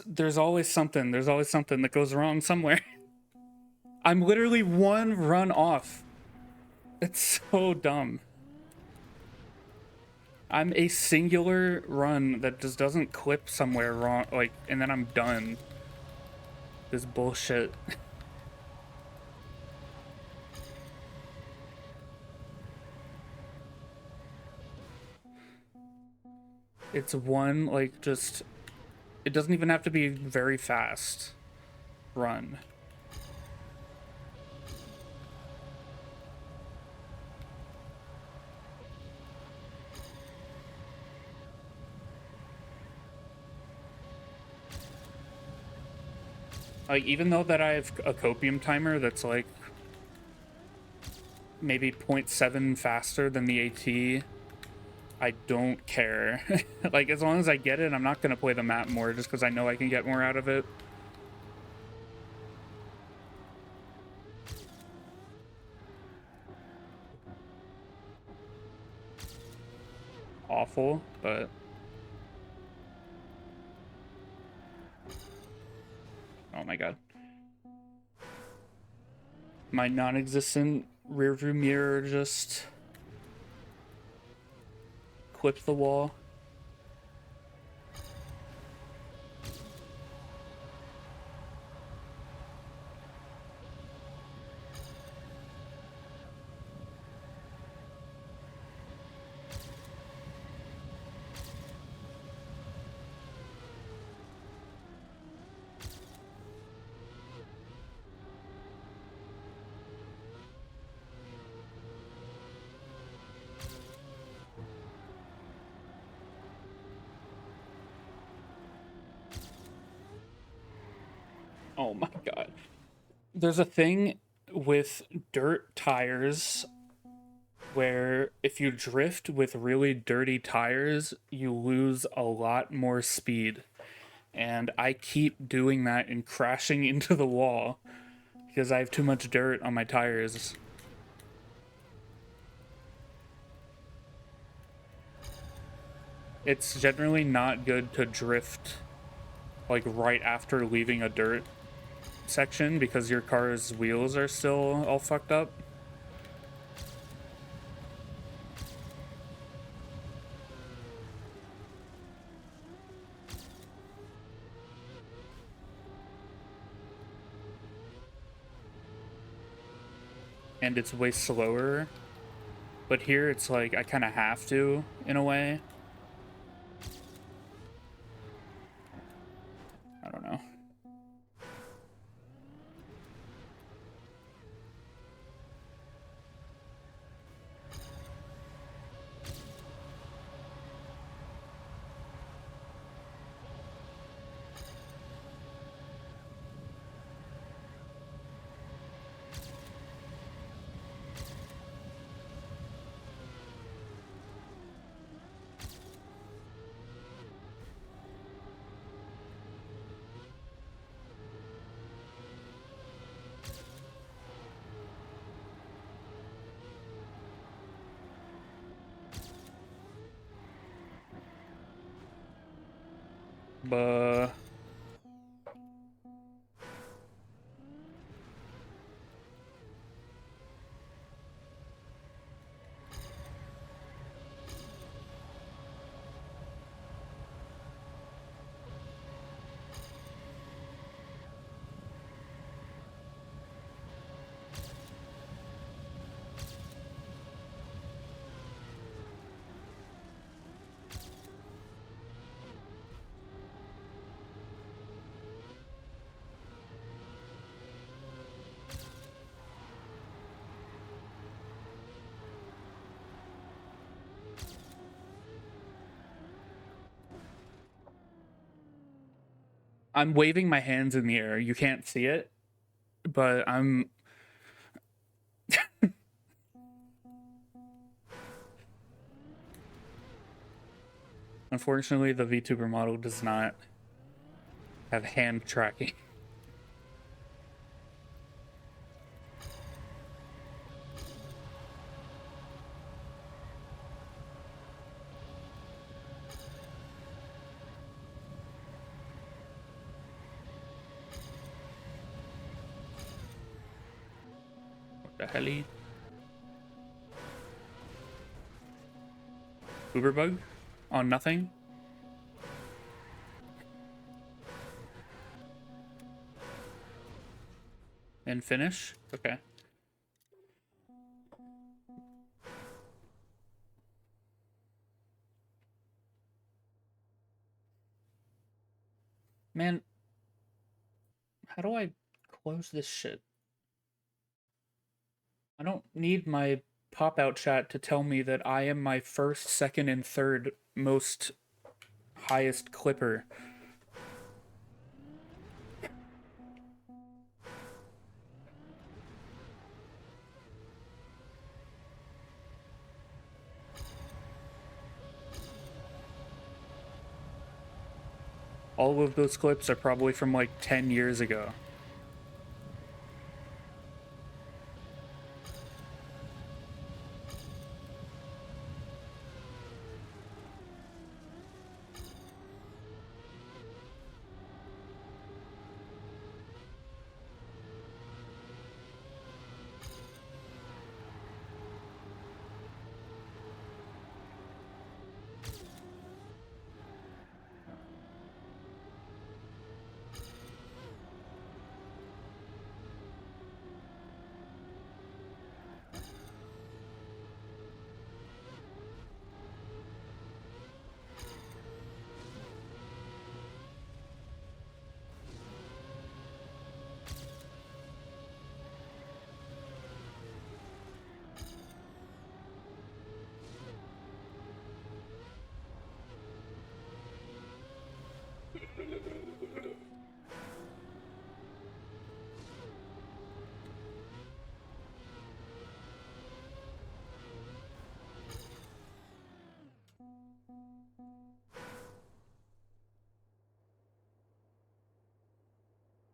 There's always something. There's always something that goes wrong somewhere. I'm literally one run off. It's so dumb. I'm a singular run that just doesn't clip somewhere wrong, like, and then I'm done. This bullshit. It's one, like, just... It doesn't even have to be very fast. Run. Like, even though that I have a copium timer that's, like, maybe 0.7 faster than the AT, I don't care. Like, as long as I get it, I'm not going to play the map more just because I know I can get more out of it. Awful, but... Oh my god. My non-existent rearview mirror just clipped the wall. Oh my god. There's a thing with dirt tires, where if you drift with really dirty tires, you lose a lot more speed. And I keep doing that and crashing into the wall because I have too much dirt on my tires. It's generally not good to drift like right after leaving a dirt section because your car's wheels are still all fucked up. And it's way slower. But here it's like I kind of have to in a way. I don't know. But I'm waving my hands in the air. You can't see it, but I'm unfortunately the VTuber model does not have hand tracking. What the hell? Uber bug on nothing and finish. Okay. Man, how do I close this shit? I don't need my pop out chat to tell me that I am my first, second, and third most highest clipper. All of those clips are probably from like 10 years ago.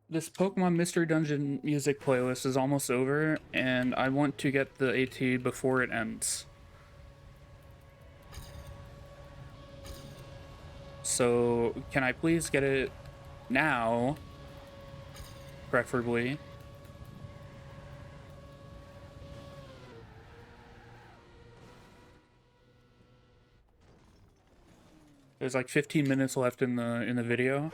This Pokemon Mystery Dungeon music playlist is almost over, and I want to get the AT before it ends. So, can I please get it now, preferably? There's like 15 minutes left in the video.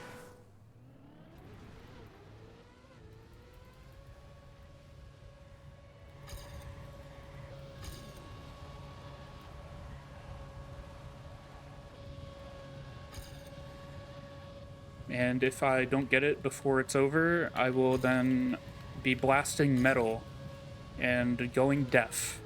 And if I don't get it before it's over, I will then be blasting metal and going deaf.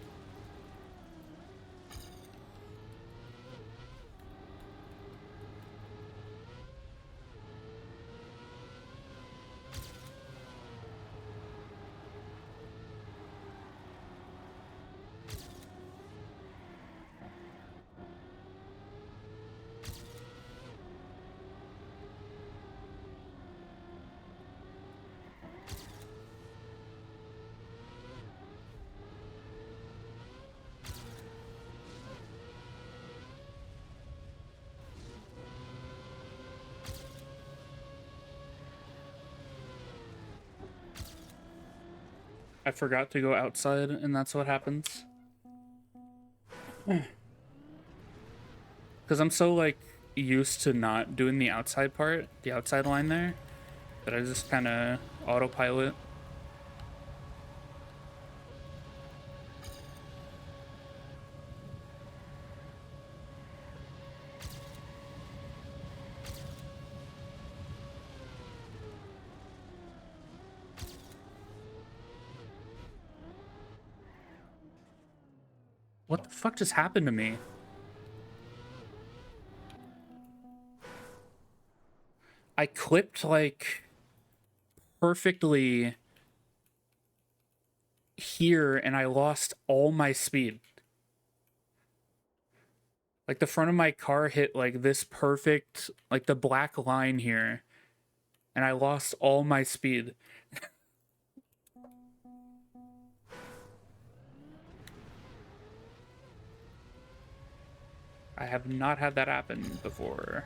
I forgot to go outside, and that's what happens. Because I'm so, like, used to not doing the outside part, the outside line there, that I just kind of autopilot. What the fuck just happened to me? I clipped, like, perfectly here, and I lost all my speed. Like, the front of my car hit, like, this perfect, like, the black line here, and I lost all my speed. I have not had that happen before.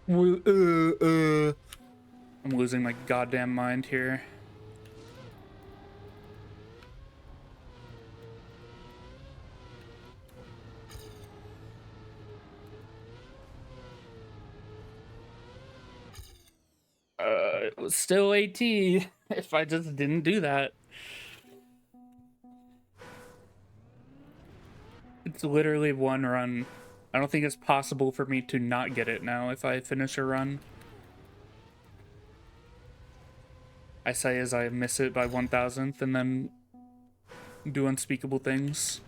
I'm losing my goddamn mind here. It was still AT if I just didn't do that. It's literally one run. I don't think it's possible for me to not get it now if I finish a run. I say as I miss it by 1,000th and then do unspeakable things.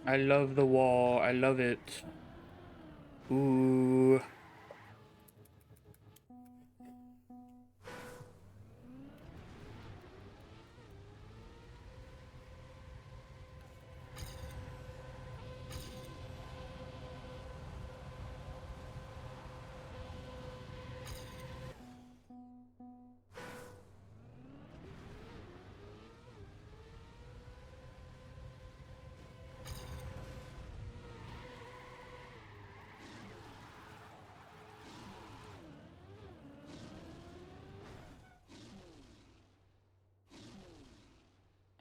I love the wall. I love it. Ooh.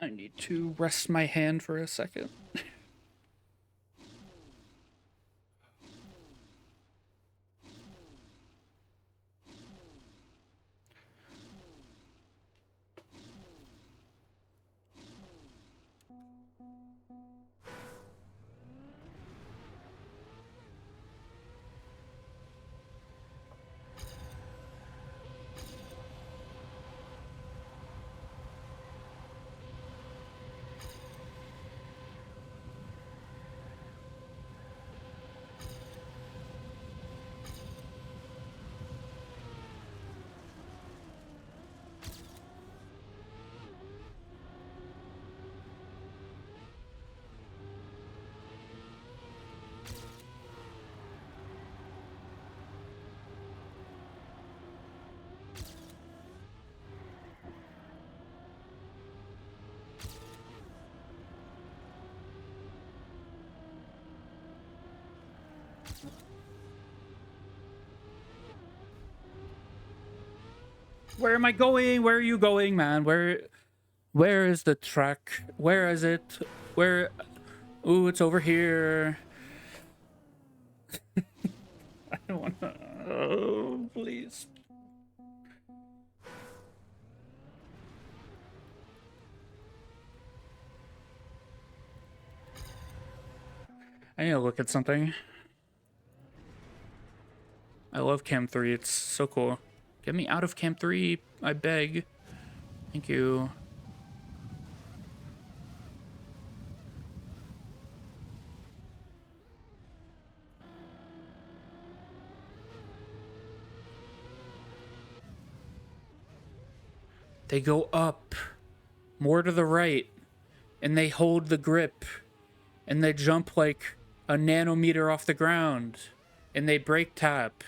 I need to rest my hand for a second. Where am I going? Where are you going, man? Where is the track? Where is it? Where? Ooh, it's over here. I don't want to. Oh, please. I need to look at something. I love Cam 3. It's so cool. Get me out of Cam 3, I beg. Thank you. They go up, more to the right, and they hold the grip, and they jump like a nanometer off the ground, and they brake tap.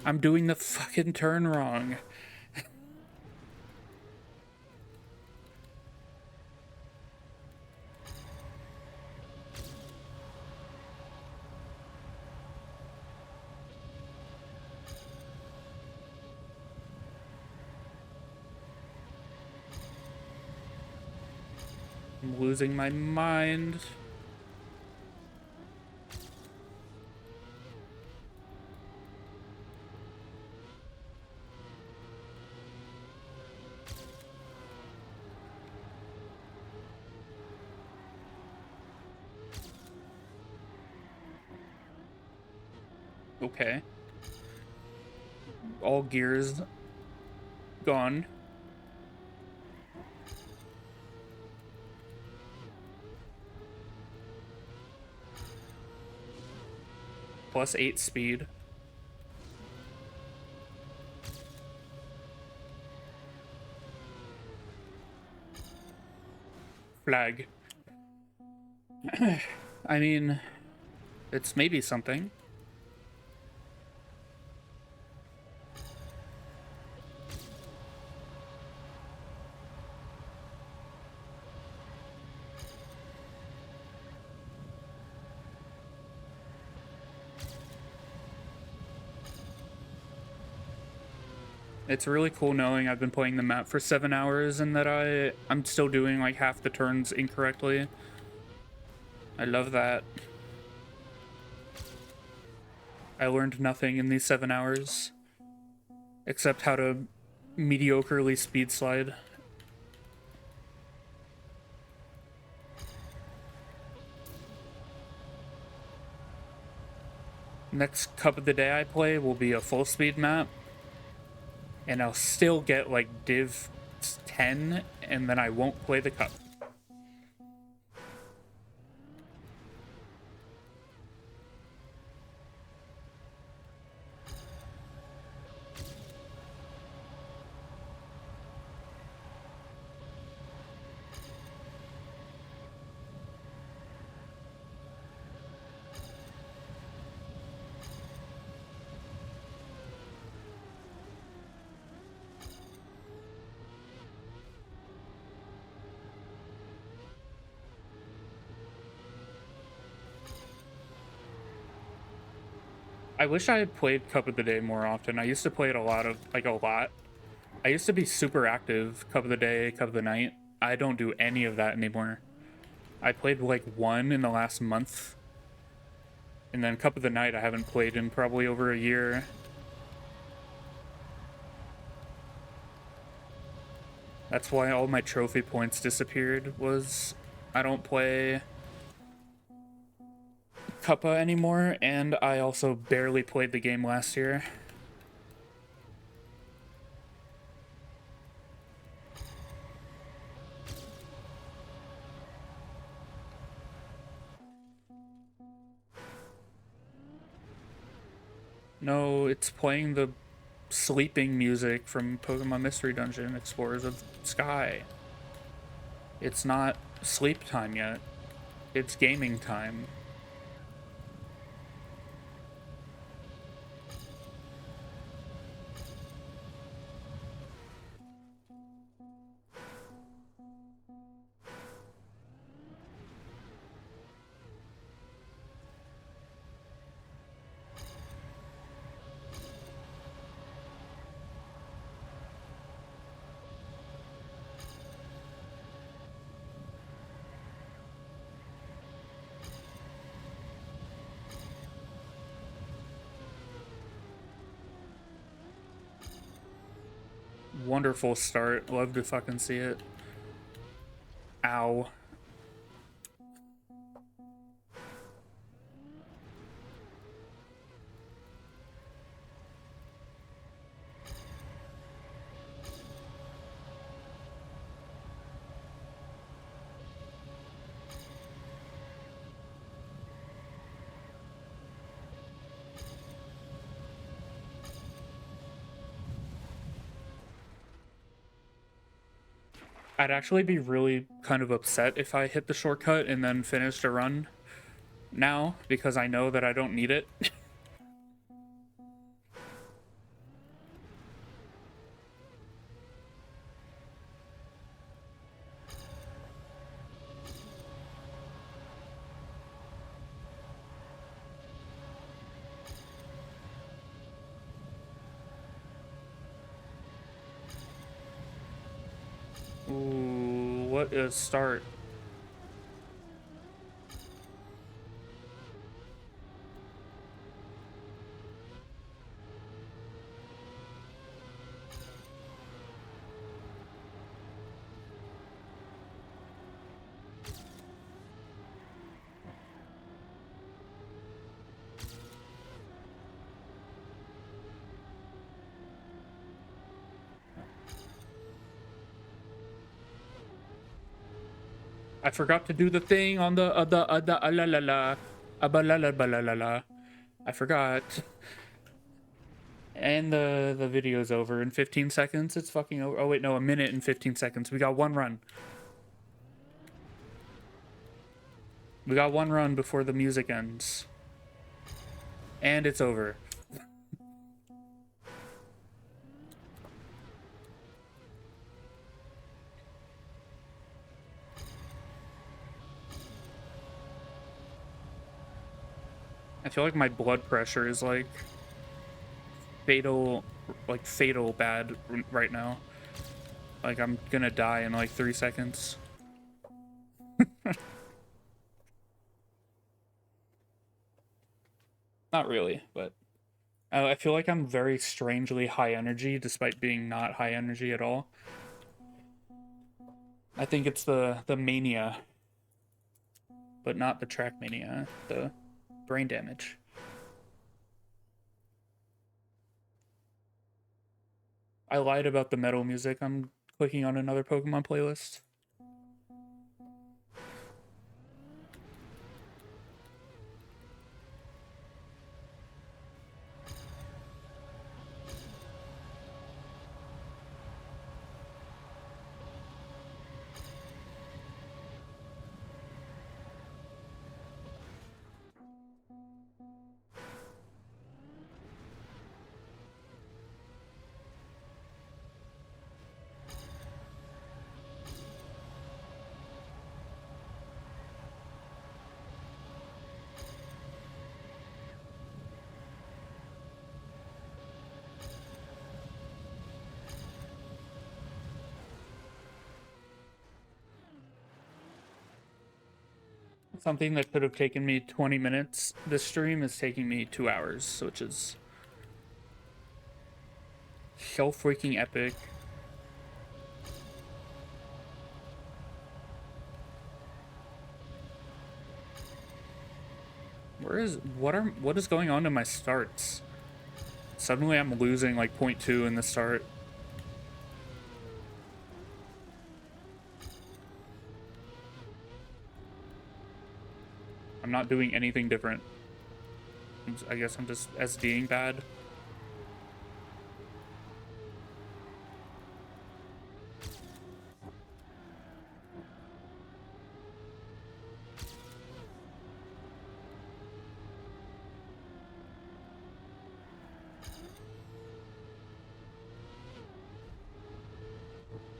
I'm doing the fucking turn wrong. I'm losing my mind. Okay. All gears gone. +8 speed. Flag. I mean, it's maybe something. It's really cool knowing I've been playing the map for 7 hours and that I'm still doing like half the turns incorrectly. I love that. I learned nothing in these 7 hours except how to mediocrely speed slide. Next cup of the day I play will be a full speed map, and I'll still get like div 10, and then I won't play the cup. I wish I had played Cup of the Day more often. I used to play it a lot. I used to be super active, Cup of the Day, Cup of the Night. I don't do any of that anymore. I played like one in the last month. And then Cup of the Night I haven't played in probably over a year. That's why all my trophy points disappeared, was I don't play Cuppa anymore, and I also barely played the game last year. No, it's playing the sleeping music from Pokemon Mystery Dungeon Explorers of Sky. It's not sleep time yet. It's gaming time. Wonderful start. Love to fucking see it. Ow. I'd actually be really kind of upset if I hit the shortcut and then finished a run now, because I know that I don't need it. Ooh, what a start. I forgot to do the thing on the la la la, la la la la la. I forgot. And the video's over in 15 seconds. It's fucking over. Oh wait, no, a minute and 15 seconds. We got one run. We got one run before the music ends. And it's over. I feel like my blood pressure is like fatal bad right now. Like I'm gonna die in like 3 seconds. Not really, but I feel like I'm very strangely high energy despite being not high energy at all. I think it's the mania, but not the track mania, the brain damage. I lied about the metal music. I'm clicking on another Pokemon playlist. Something that could have taken me 20 minutes, this stream is taking me 2 hours, which is so freaking epic. What is going on in my starts? Suddenly I'm losing like 0.2 in the start. I'm not doing anything different. I guess I'm just SDing bad.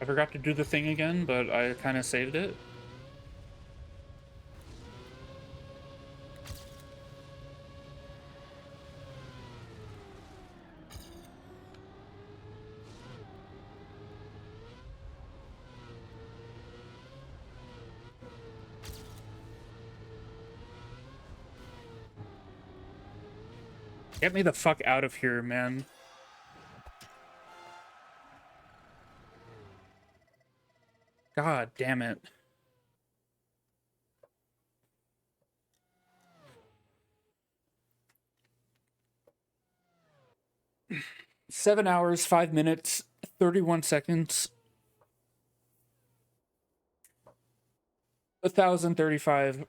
I forgot to do the thing again, but I kind of saved it. Get me the fuck out of here, man. God damn it. Seven hours, 5 minutes, 31 seconds. 1,035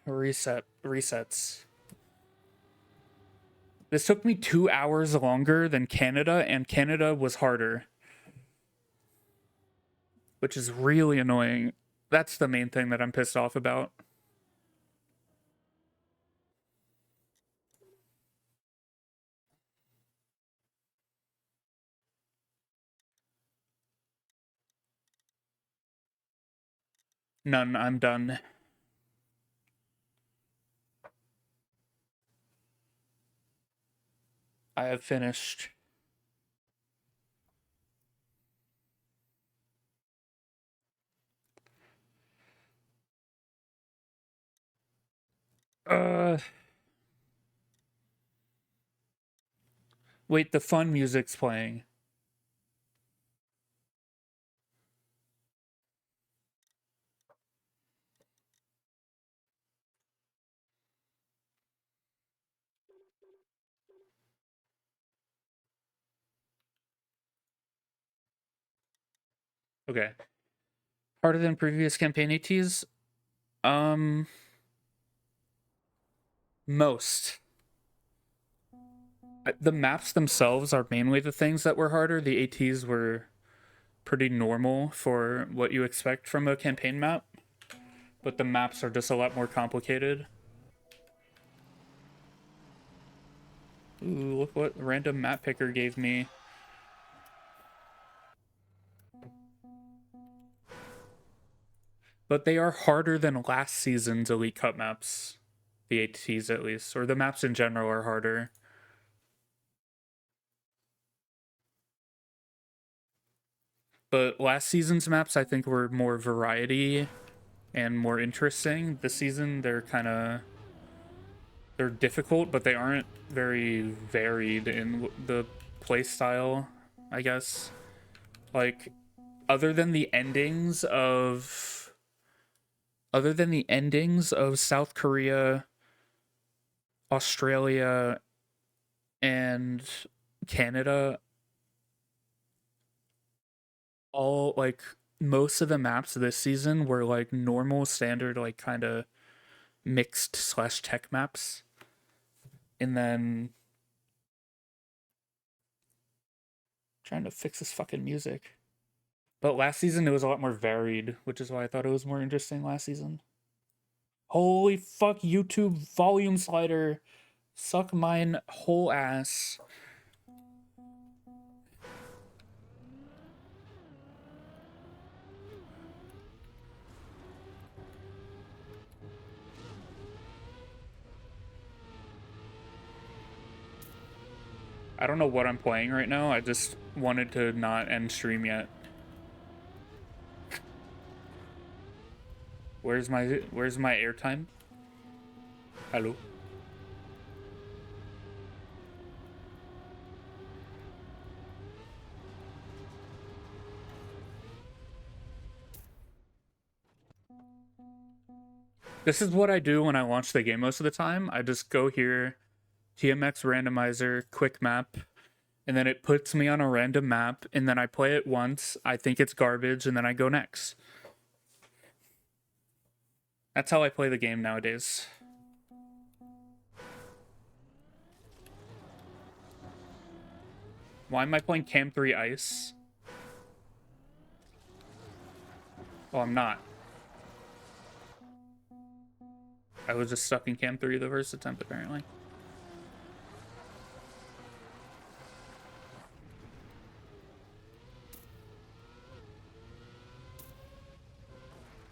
resets. This took me 2 hours longer than Canada, and Canada was harder, which is really annoying. That's the main thing that I'm pissed off about. None, I'm done. I have finished. Wait, the fun music's playing. Okay. Harder than previous campaign ATs? Most. The maps themselves are mainly the things that were harder. The ATs were pretty normal for what you expect from a campaign map, but the maps are just a lot more complicated. Ooh, look what random map picker gave me. But they are harder than last season's Elite Cup maps. The ATs, at least. Or the maps in general are harder. But last season's maps, I think, were more variety and more interesting. This season, they're difficult, but they aren't very varied in the play style, I guess. Like, other than the endings of South Korea, Australia, and Canada, all like most of the maps this season were like normal standard, like kind of mixed slash tech maps. And then trying to fix this fucking music. But last season it was a lot more varied, which is why I thought it was more interesting last season. Holy fuck, YouTube volume slider. Suck mine whole ass. I don't know what I'm playing right now. I just wanted to not end stream yet. Where's my airtime? Hello. This is what I do when I launch the game most of the time. I just go here, TMX randomizer, quick map, and then it puts me on a random map, and then I play it once, I think it's garbage, and then I go next. That's how I play the game nowadays. Why am I playing Cam 3 Ice? Oh, I'm not. I was just stuck in Cam 3 the first attempt, apparently.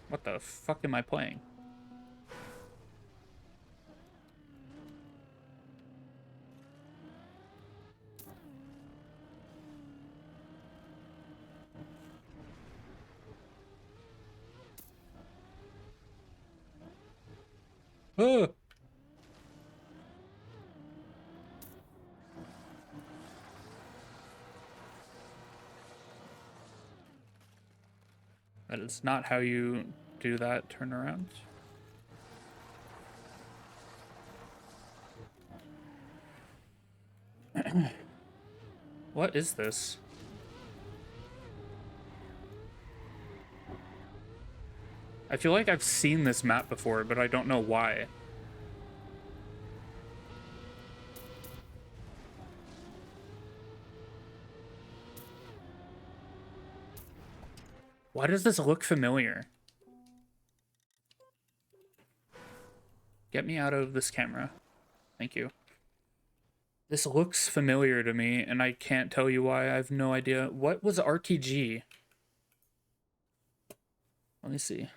What the fuck am I playing? Oh! That is not how you do that turnaround. What is this? I feel like I've seen this map before, but I don't know why. Why does this look familiar? Get me out of this camera. Thank you. This looks familiar to me, and I can't tell you why. I have no idea. What was RTG? Let me see.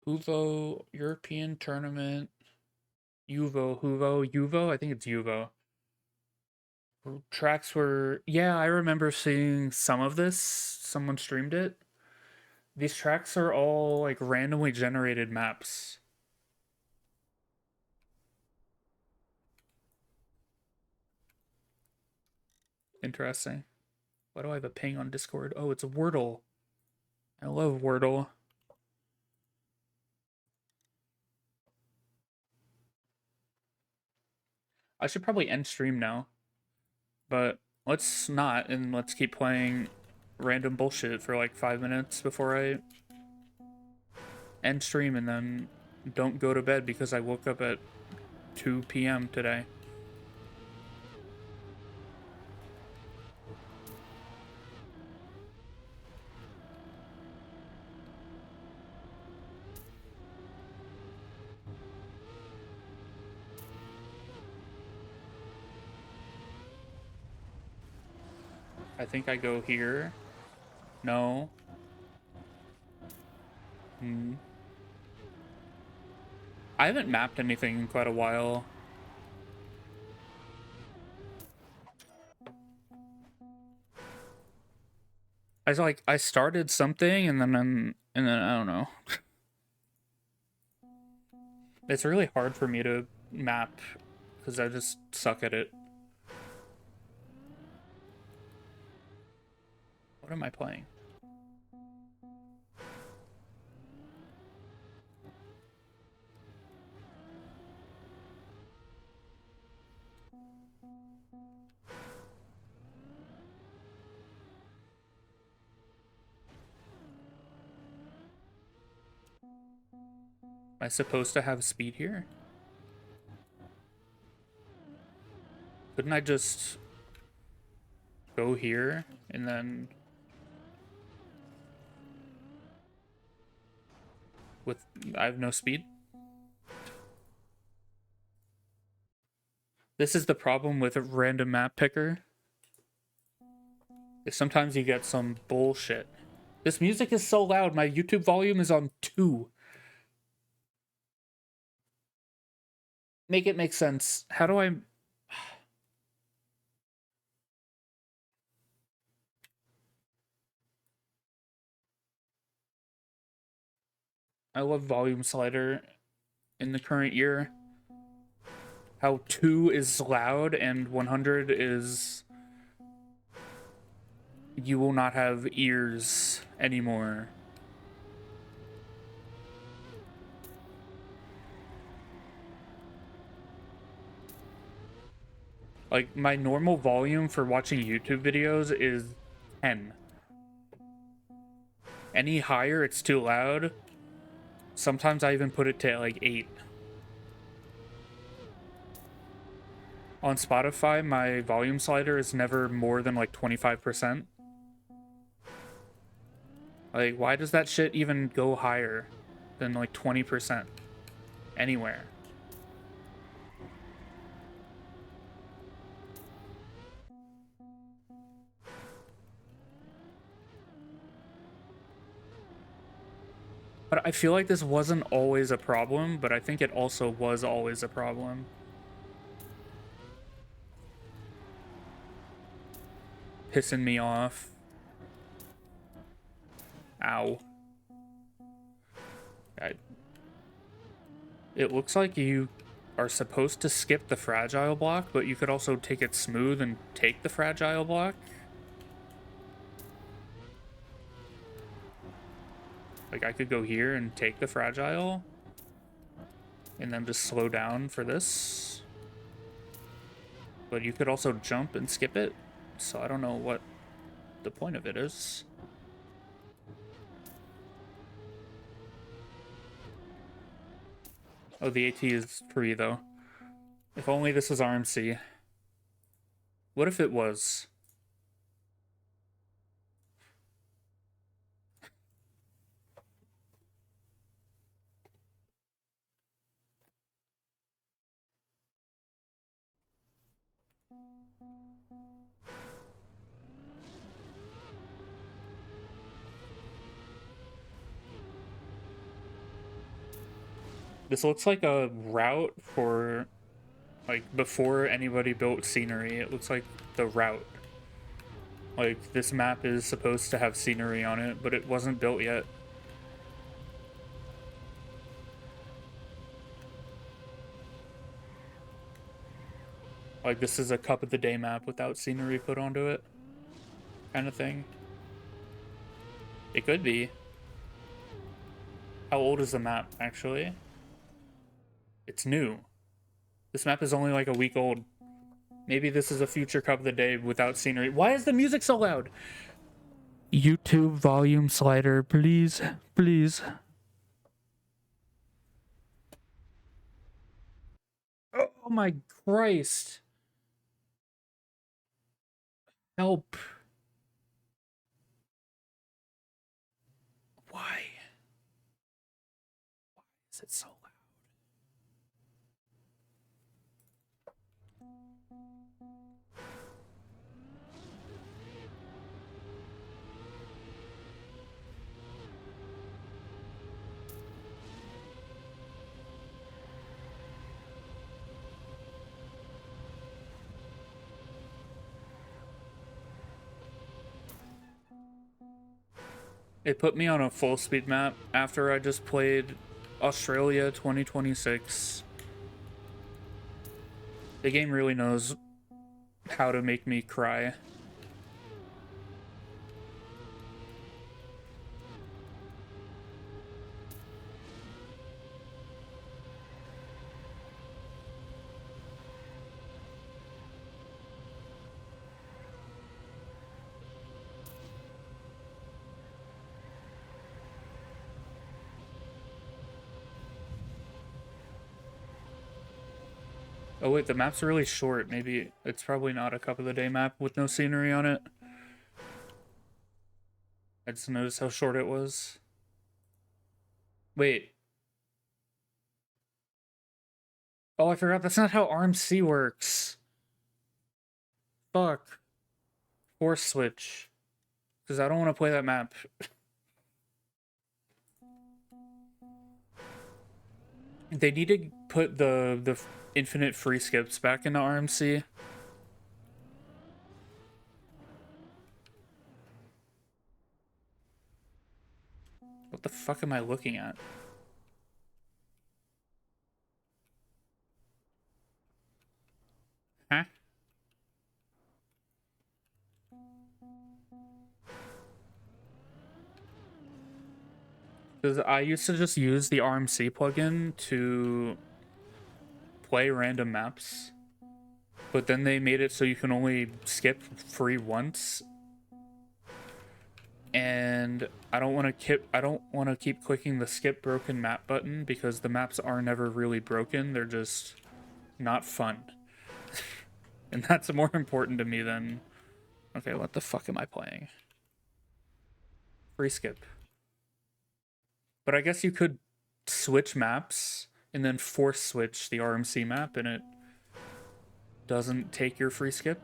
Uvo, European Tournament. Uvo. I think it's Uvo. Tracks were... Yeah, I remember seeing some of this. Someone streamed it. These tracks are all, like, randomly generated maps. Interesting. Why do I have a ping on Discord? Oh, it's a Wordle. I love Wordle. I should probably end stream now. But let's not, and let's keep playing random bullshit for like 5 minutes before I end stream, and then don't go to bed because I woke up at 2 p.m. today. I think I go here. No. I haven't mapped anything in quite a while. I started something and then I don't know. It's really hard for me to map because I just suck at it. What am I playing? Am I supposed to have speed here? Couldn't I just go here and then with I have no speed? This is the problem with a random map picker. Is sometimes you get some bullshit. This music is so loud, my YouTube volume is on 2. Make it make sense. How do I... I love volume slider in the current year. How 2 is loud and 100 is you will not have ears anymore. Like, my normal volume for watching YouTube videos is 10. Any higher, it's too loud. Sometimes I even put it to like 8. On Spotify, my volume slider is never more than like 25%. Like, why does that shit even go higher than like 20% anywhere? But I feel like this wasn't always a problem, but I think it also was always a problem. Pissing me off. Ow. I, it looks like you are supposed to skip the fragile block, but you could also take it smooth and take the fragile block. Like, I could go here and take the fragile and then just slow down for this. But you could also jump and skip it. So I don't know what the point of it is. Oh, the AT is free, though. If only this was RMC. What if it was? This looks like a route for, like, before anybody built scenery. It looks like the route. Like, this map is supposed to have scenery on it, but it wasn't built yet. Like, this is a cup of the day map without scenery put onto it, kind of thing. It could be. How old is the map, actually? It's new. This map is only like a week old. Maybe this is a future cup of the day without scenery. Why is the music so loud? YouTube volume slider, please, please. Oh my Christ. Help. Why? Why is it so loud? It put me on a full speed map after I just played Australia 2026. The game really knows how to make me cry. Oh wait, the map's really short. Maybe it's probably not a cup of the day map with no scenery on it. I just noticed how short it was. Wait. Oh, I forgot that's not how RMC works. Fuck. Force switch. Because I don't want to play that map. They need to put the infinite free skips back into RMC. What the fuck am I looking at? Because I used to just use the RMC plugin to play random maps, but then they made it so you can only skip free once, and I don't want to keep clicking the skip broken map button because the maps are never really broken. They're just not fun. And that's more important to me than, okay, what the fuck am I playing? Free skip. But I guess you could switch maps and then force switch the RMC map and it doesn't take your free skip.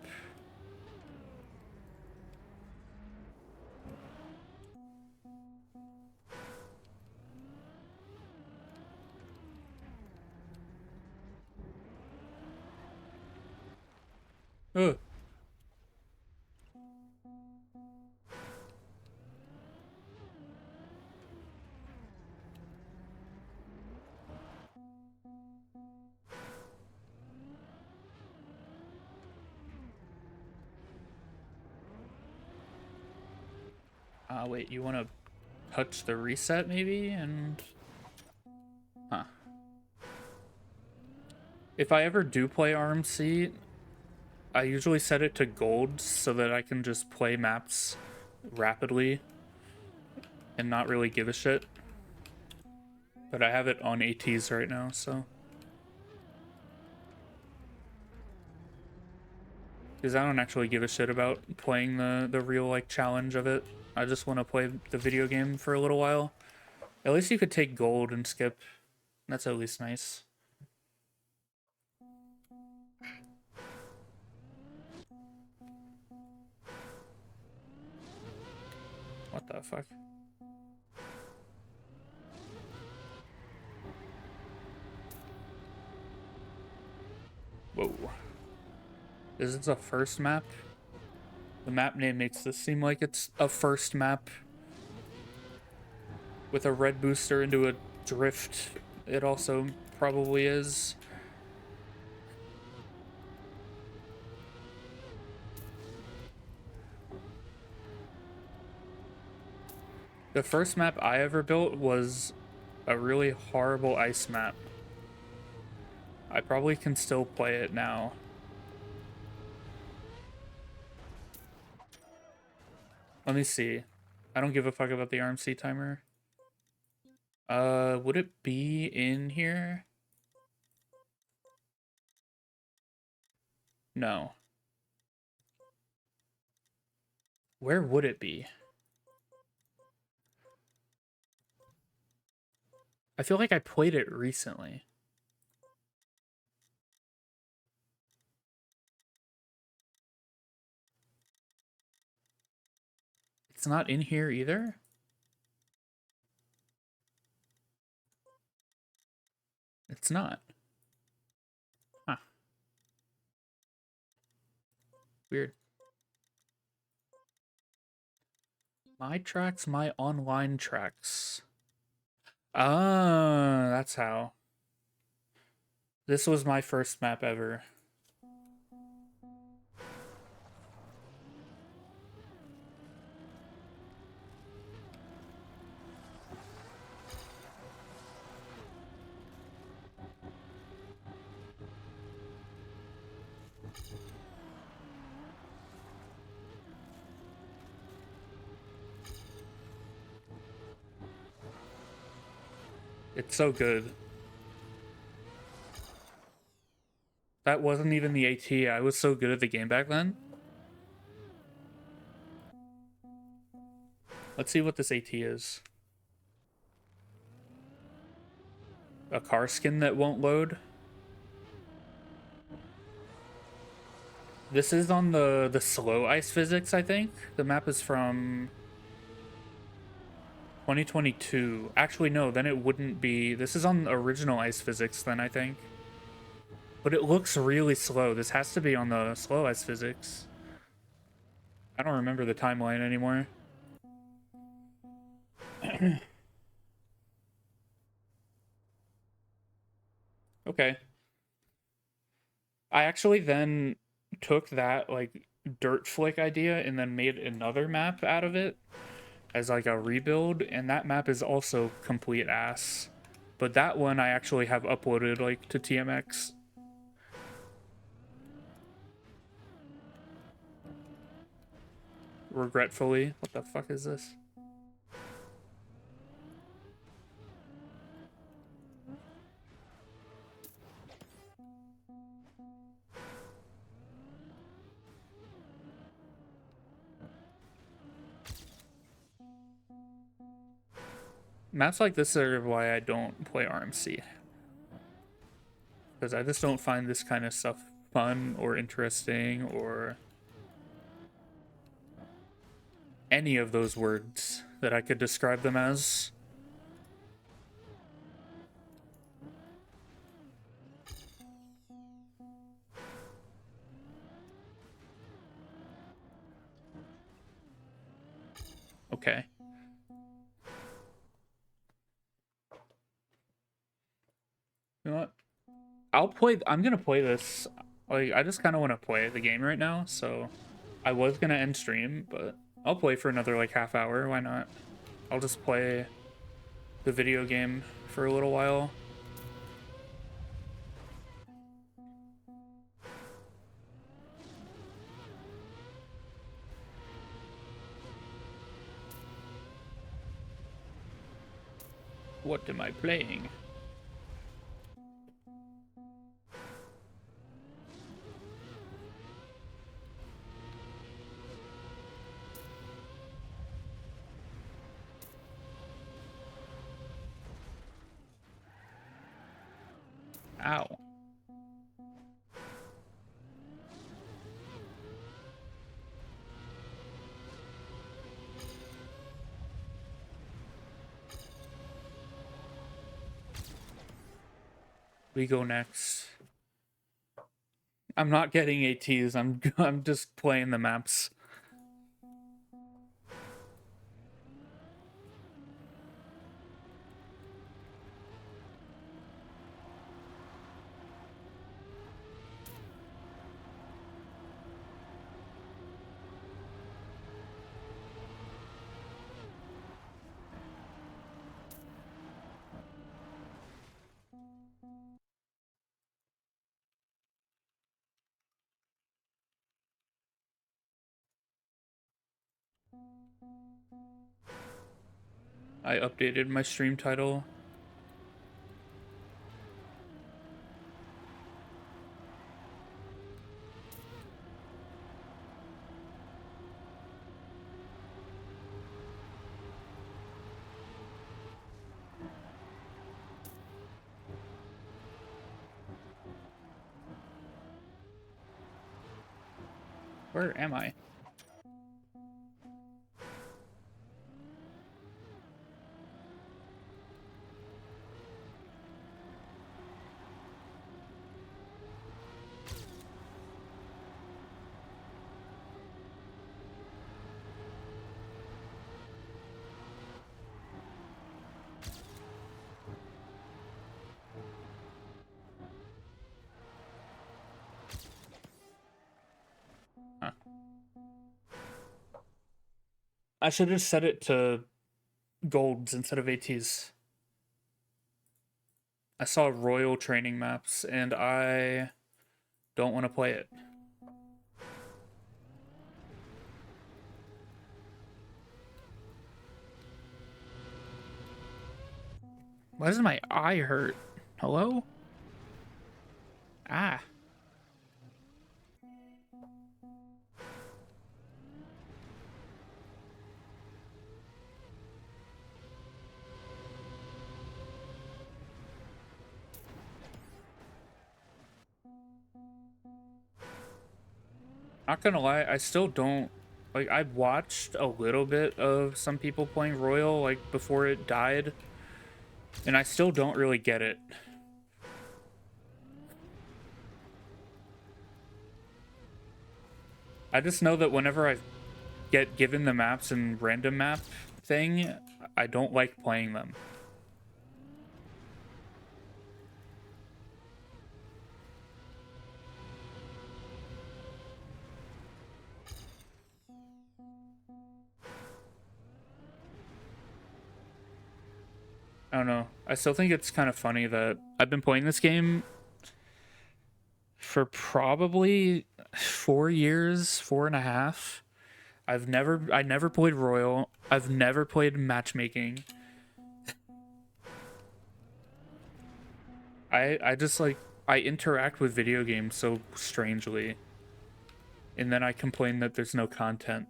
Ugh. Wait, you want to touch the reset maybe? And huh. If I ever do play RMC, I usually set it to gold so that I can just play maps rapidly and not really give a shit. But I have it on ATs right now, so. Because I don't actually give a shit about playing the real, like, challenge of it. I just want to play the video game for a little while. At least you could take gold and skip. That's at least nice. What the fuck? Whoa. Is this a first map? The map name makes this seem like it's a first map. With a red booster into a drift, it also probably is. The first map I ever built was a really horrible ice map. I probably can still play it now. Let me see. I don't give a fuck about the RMC timer. Would it be in here? No. Where would it be? I feel like I played it recently. It's not in here either? It's not. Huh. Weird. My tracks, my online tracks. Ah, that's how. This was my first map ever. It's so good. That wasn't even the AT. I was so good at the game back then. Let's see what this AT is. A car skin that won't load. This is on the slow ice physics, I think. The map is from 2022. Actually, no, then it wouldn't be. This is on the original ice physics, then, I think. But it looks really slow. This has to be on the slow ice physics. I don't remember the timeline anymore. Okay. I actually then took that, like, dirt flick idea and then made another map out of it. as like a rebuild, and that map is also complete ass. But that one I actually have uploaded like to TMX. Regretfully. What the fuck is this? Maps like this are why I don't play RMC. Because I just don't find this kind of stuff fun or interesting or any of those words that I could describe them as. Okay. You know what? I'm gonna play this. Like, I just kind of want to play the game right now, so I was gonna end stream, but I'll play for another like half hour. Why not? I'll just play the video game for a little while. What am I playing? Ow. We go next. I'm not getting ATs. I'm just playing the maps. I updated my stream title. Where am I? Huh. I should have set it to golds instead of ATs. I saw royal training maps and I don't want to play it. Why does my eye hurt? Hello? Ah. Not gonna lie, I still don't like. I watched a little bit of some people playing Royal like before it died, and I still don't really get it. I just know that whenever I get given the maps and random map thing, I don't like playing them. I don't know. I still think it's kind of funny that I've been playing this game for probably 4 years, 4.5. I never played Royal. I've never played matchmaking. I just like I interact with video games so strangely, and then I complain that there's no content.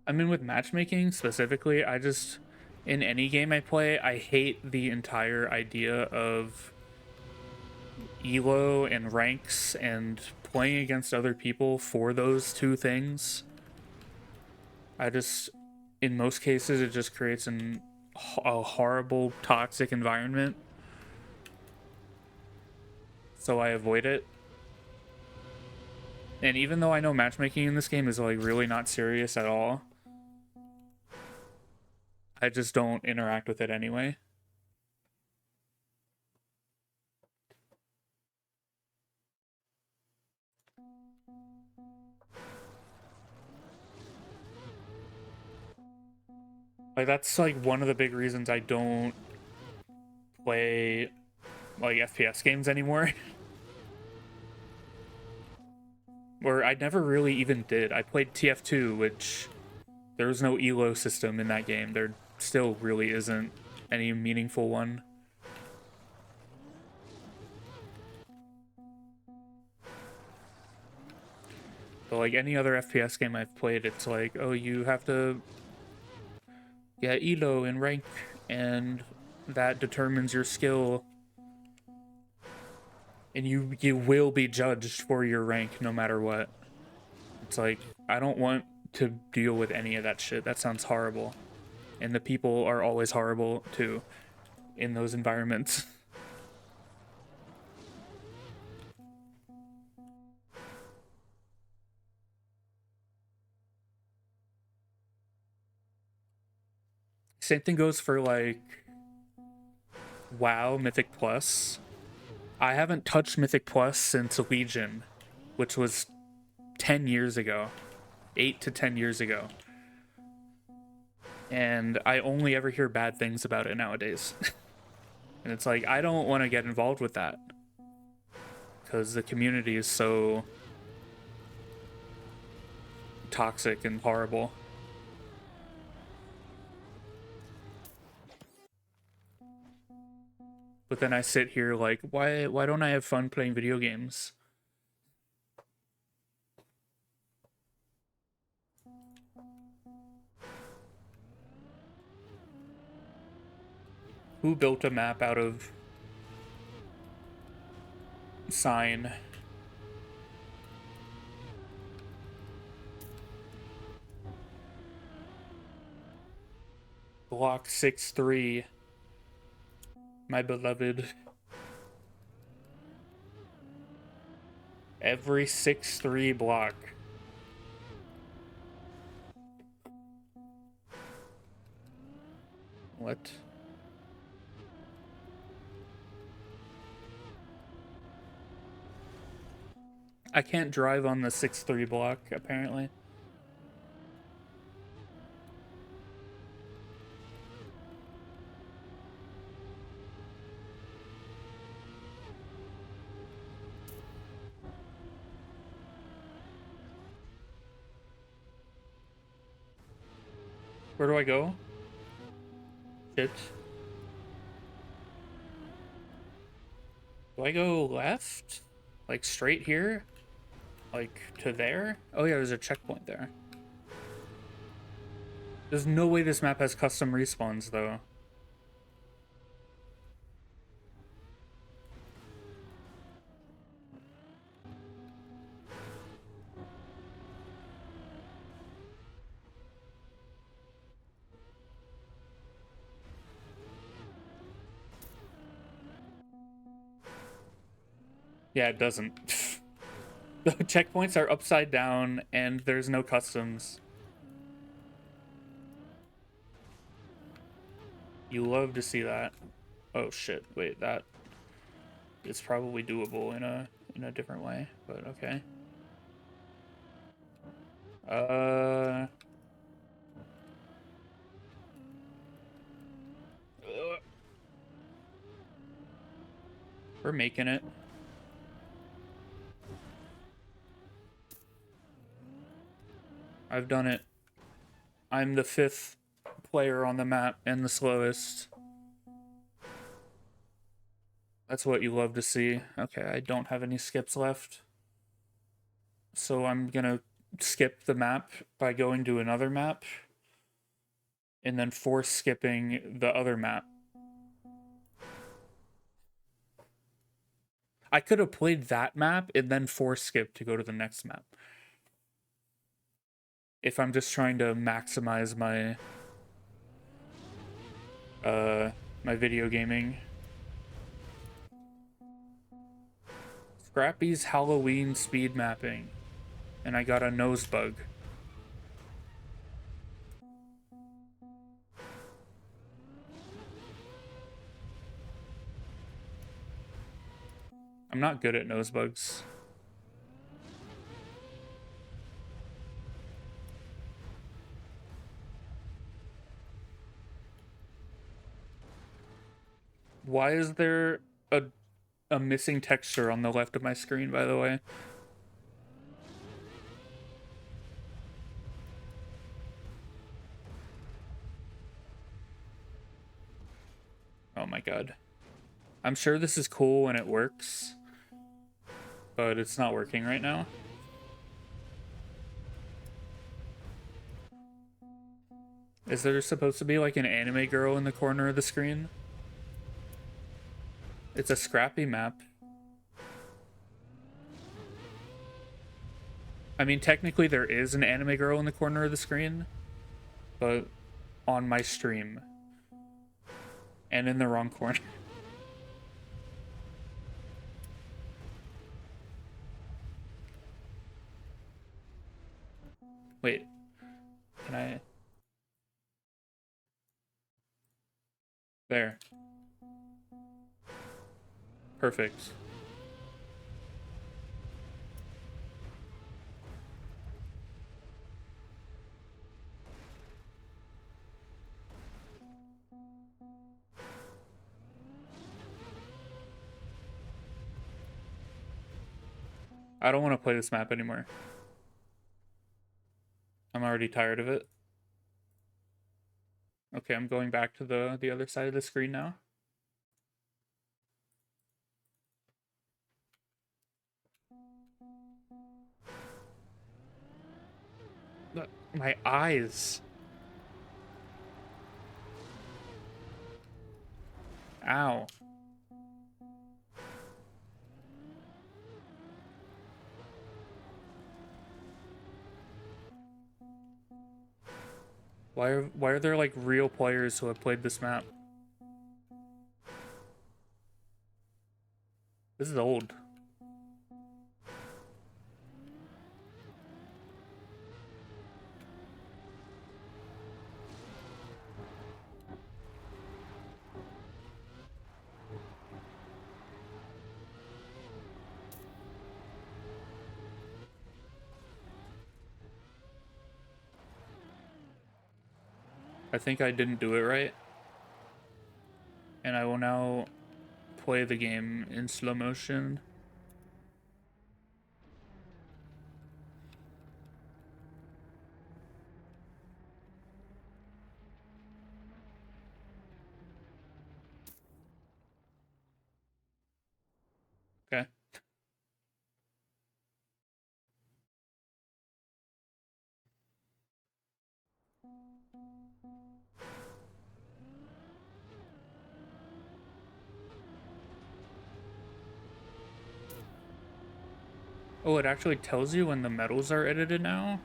I mean, with matchmaking specifically, I just in any game I play, I hate the entire idea of elo and ranks and playing against other people for those two things. I just, in most cases, it just creates a horrible, toxic environment. So I avoid it. And even though I know matchmaking in this game is like really not serious at all, I just don't interact with it anyway. Like that's like one of the big reasons I don't play like FPS games anymore. Or I never really even did. I played TF2, which there was no elo system in that game. There still really isn't any meaningful one. But like any other FPS game I've played, it's like, oh, you have to get elo and rank, and that determines your skill, and you will be judged for your rank no matter what. It's like I don't want to deal with any of that shit. That sounds horrible, and the people are always horrible too in those environments. Same thing goes for like WoW Mythic Plus. I haven't touched Mythic Plus since Legion, which was 10 years ago, 8 to 10 years ago. And I only ever hear bad things about it nowadays. And it's like, I don't want to get involved with that because the community is so toxic and horrible. But then I sit here like, why don't I have fun playing video games? Who built a map out of sign? Block 6-3, my beloved. Every 6-3 block. What? I can't drive on the 6-3 block, apparently. Where do I go? Shit. Do I go left? Like straight here? Like to there? Oh yeah, there's a checkpoint there. There's no way this map has custom respawns though. Yeah, it doesn't. The checkpoints are upside down and there's no customs. You love to see that. Oh shit, wait, that is probably doable in a different way, but okay. Uh... We're making it. I've done it. I'm the 5th player on the map and the slowest. That's what you love to see. Okay, I don't have any skips left. So I'm gonna skip the map by going to another map and then force skipping the other map. I could have played that map and then force skip to go to the next map. If I'm just trying to maximize my video gaming. Scrappy's Halloween speed mapping. And I got a nose bug. I'm not good at nose bugs. Why is there a missing texture on the left of my screen, by the way? Oh my god. I'm sure this is cool when it works, but it's not working right now. Is there supposed to be like an anime girl in the corner of the screen? It's a scrappy map. I mean, technically there is an anime girl in the corner of the screen, but on my stream. And in the wrong corner. Wait, can I? There. Perfect. I don't want to play this map anymore. I'm already tired of it. Okay, I'm going back to the other side of the screen now. My eyes. Ow. Why are there like real players who have played this map? This is old. I think I didn't do it right. And I will now play the game in slow motion. Okay. Oh, it actually tells you when the medals are edited now?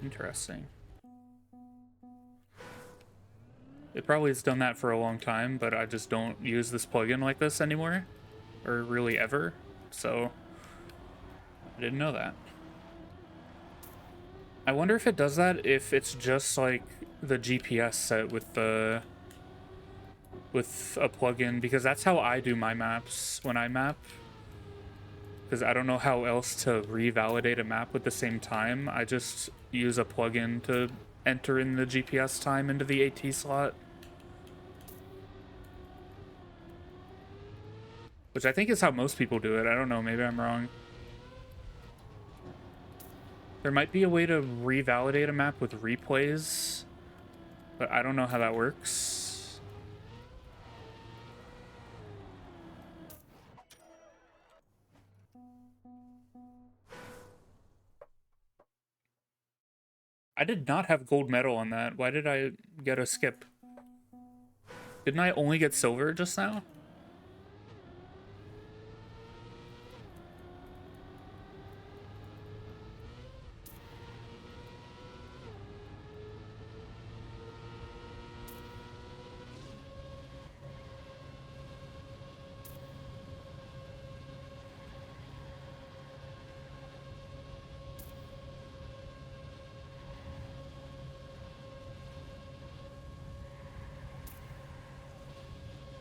Interesting. It probably has done that for a long time, but I just don't use this plugin like this anymore. Or really ever. So, I didn't know that. I wonder if it does that if it's just like the GPS set with a plugin, because that's how I do my maps when I map. because I don't know how else to revalidate a map with the same time. I just use a plugin to enter in the GPS time into the AT slot, which I think is how most people do it. I don't know, maybe I'm wrong. There might be a way to revalidate a map with replays, but I don't know how that works. I did not have gold medal on that. Why did I get a skip? Didn't I only get silver just now?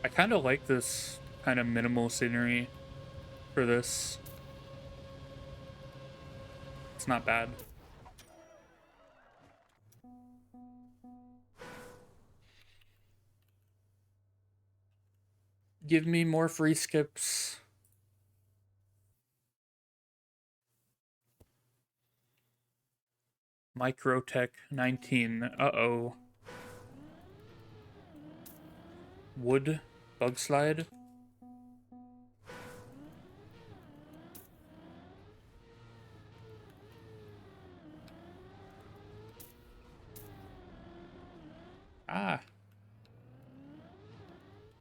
I kind of like this kind of minimal scenery for this. It's not bad. Give me more free skips. Microtech 19. Uh-oh. Wood bug slide. Ah.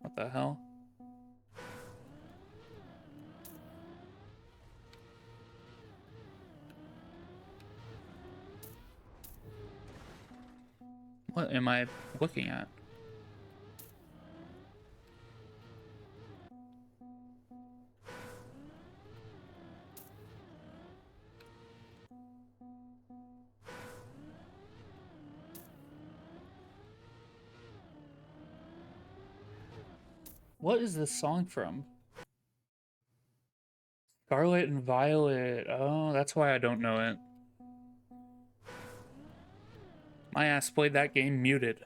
What the hell? What am I looking at? What is this song from? Scarlet and Violet. Oh, that's why I don't know it. My ass played that game muted.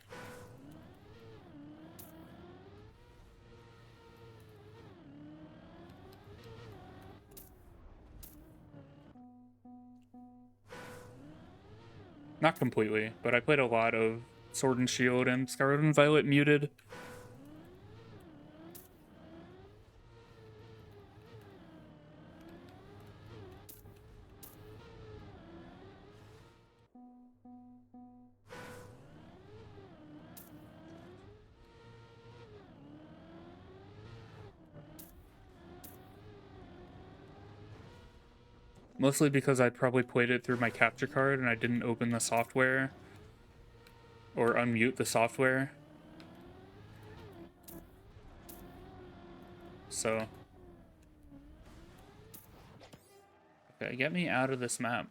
Not completely, but I played a lot of Sword and Shield and Scarlet and Violet muted. Mostly because I probably played it through my capture card and I didn't open the software or unmute the software. So. Okay, get me out of this map.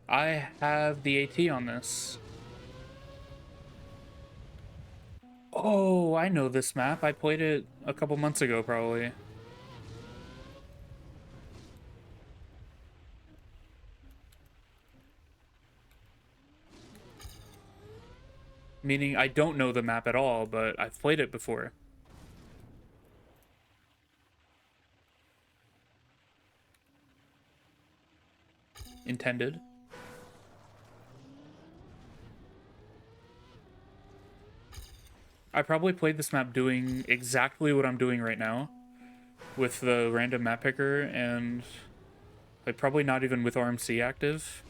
I have the AT on this. Oh, I know this map. I played it a couple months ago, probably. Meaning I don't know the map at all, but I've played it before. Intended. I probably played this map doing exactly what I'm doing right now with the random map picker and like probably not even with RMC active.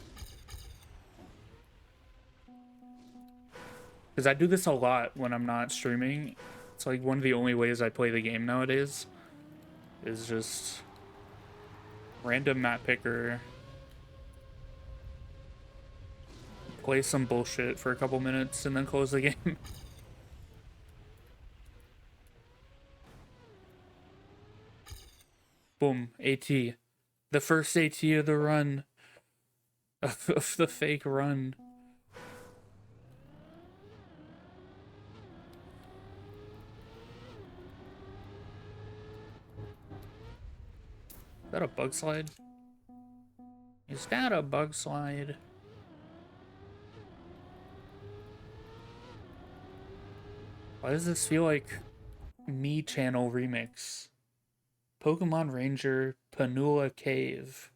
Because I do this a lot when I'm not streaming. It's like one of the only ways I play the game nowadays is just random map picker, play some bullshit for a couple minutes, and then close the game. Boom, AT. The first AT of the run. Of the fake run. Is that a bug slide? Is that a bug slide? Why does this feel like Me Channel remix? Pokemon Ranger Panula Cave.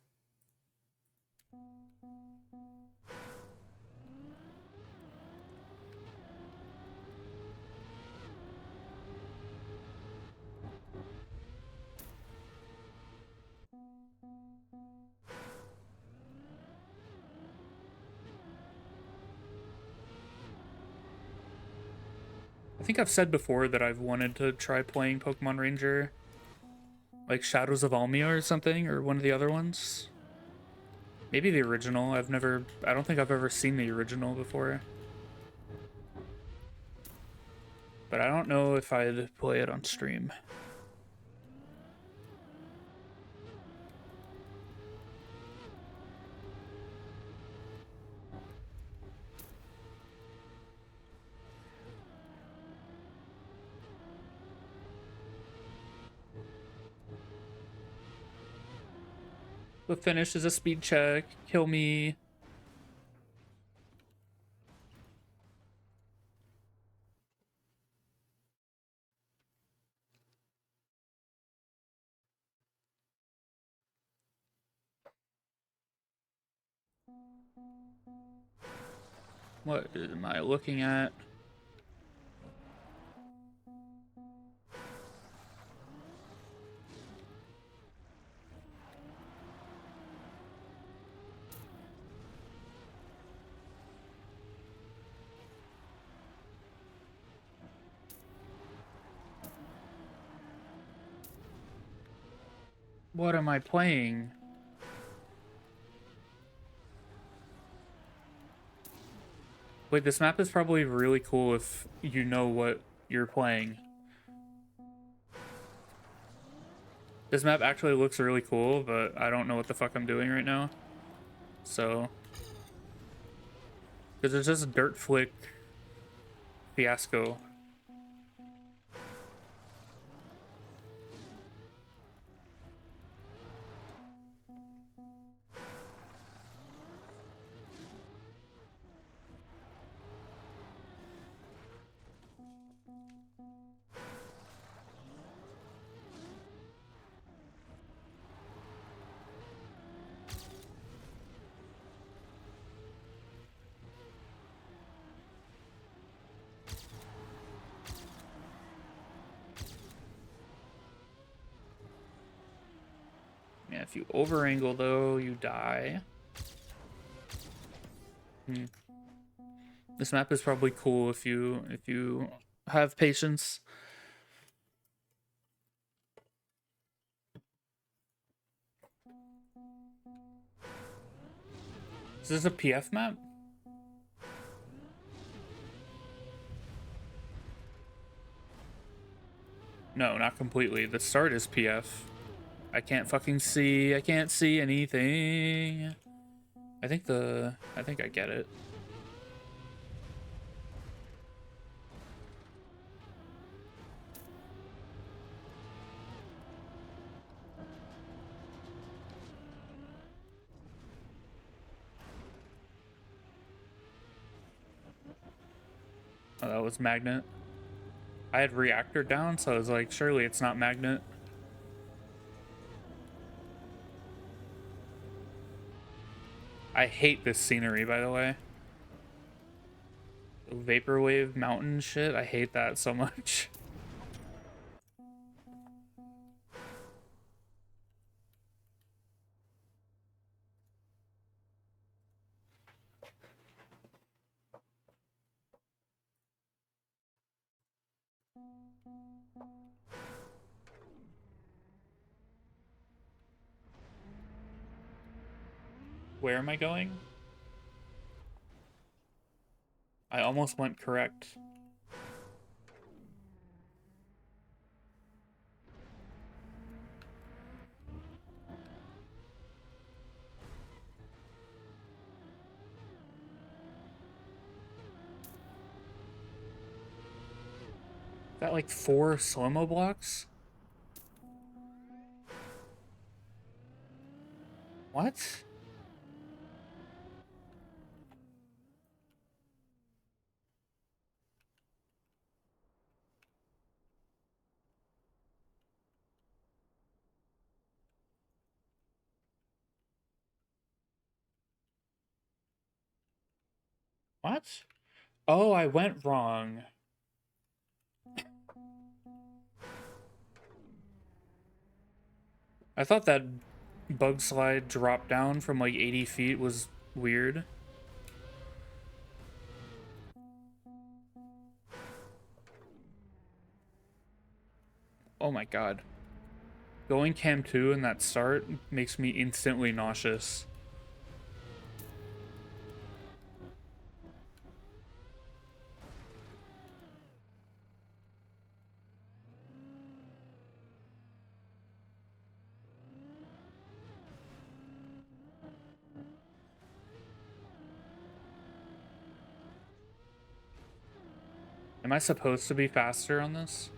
I think I've said before that I've wanted to try playing Pokemon Ranger, like Shadows of Almia or something, or one of the other ones. Maybe the original. I don't think I've ever seen the original before. But I don't know if I'd play it on stream. The finish is a speed check. Kill me. What am I looking at? What am I playing? Wait, this map is probably really cool if you know what you're playing. This map actually looks really cool, but I don't know what the fuck I'm doing right now. So, because it's just Dirt Flick Fiasco. Yeah, if you over angle though, you die. This map is probably cool if you have patience. Is this a PF map? No, not completely. The start is PF. I can't fucking see. I can't see anything. I think I get it. Oh, that was Magnet. I had Reactor down, so I was like, surely it's not Magnet. I hate this scenery, by the way. Vaporwave mountain shit, I hate that so much. Where am I going? I almost went correct. Is that like 4 slow-mo blocks? What? What? Oh, I went wrong. I thought that bug slide drop down from like 80 feet was weird. Oh my god. Going cam 2 in that start makes me instantly nauseous. Am I supposed to be faster on this?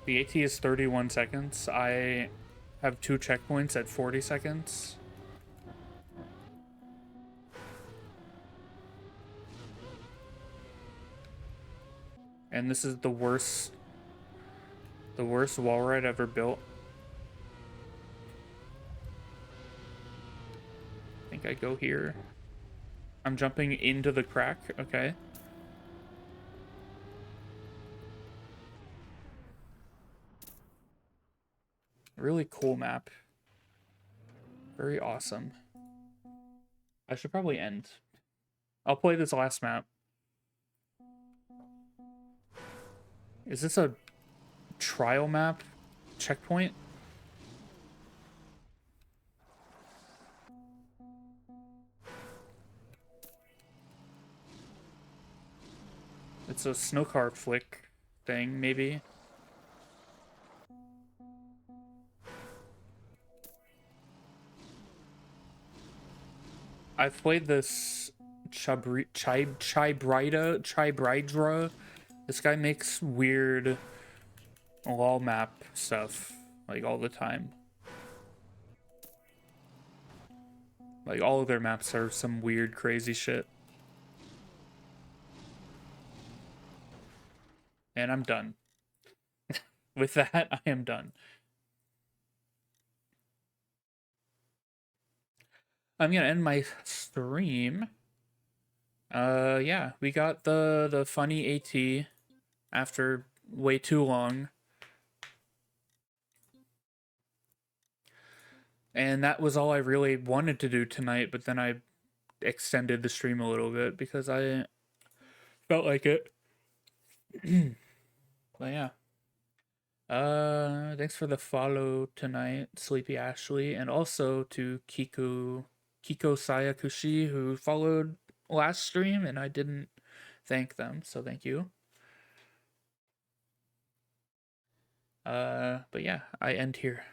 The AT is 31 seconds. I have 2 checkpoints at 40 seconds. And this is the worst wall ride ever built. I think I go here. I'm jumping into the crack. Okay. Really cool map. Very awesome. I should probably end. I'll play this last map. Is this a trial map? Checkpoint? It's a snow car flick thing, maybe. I've played this Chibridra. This guy makes weird wall map stuff, like, all the time. Like, all of their maps are some weird, crazy shit. And I'm done. With that, I am done. I'm gonna end my stream. Yeah, we got the funny AT after way too long. And that was all I really wanted to do tonight, but then I extended the stream a little bit because I felt like it. But yeah. Thanks for the follow tonight, Sleepy Ashley, and also to Kiko Sayakushi, who followed last stream and I didn't thank them, so thank you. But yeah, I end here.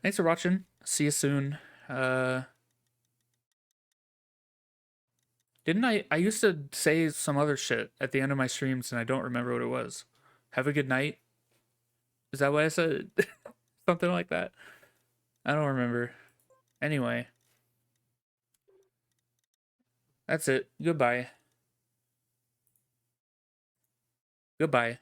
Thanks for watching. See you soon. Didn't I used to say some other shit at the end of my streams and I don't remember what it was. Have a good night. Is that what I said? Something like that. I don't remember. Anyway, that's it. Goodbye. Goodbye.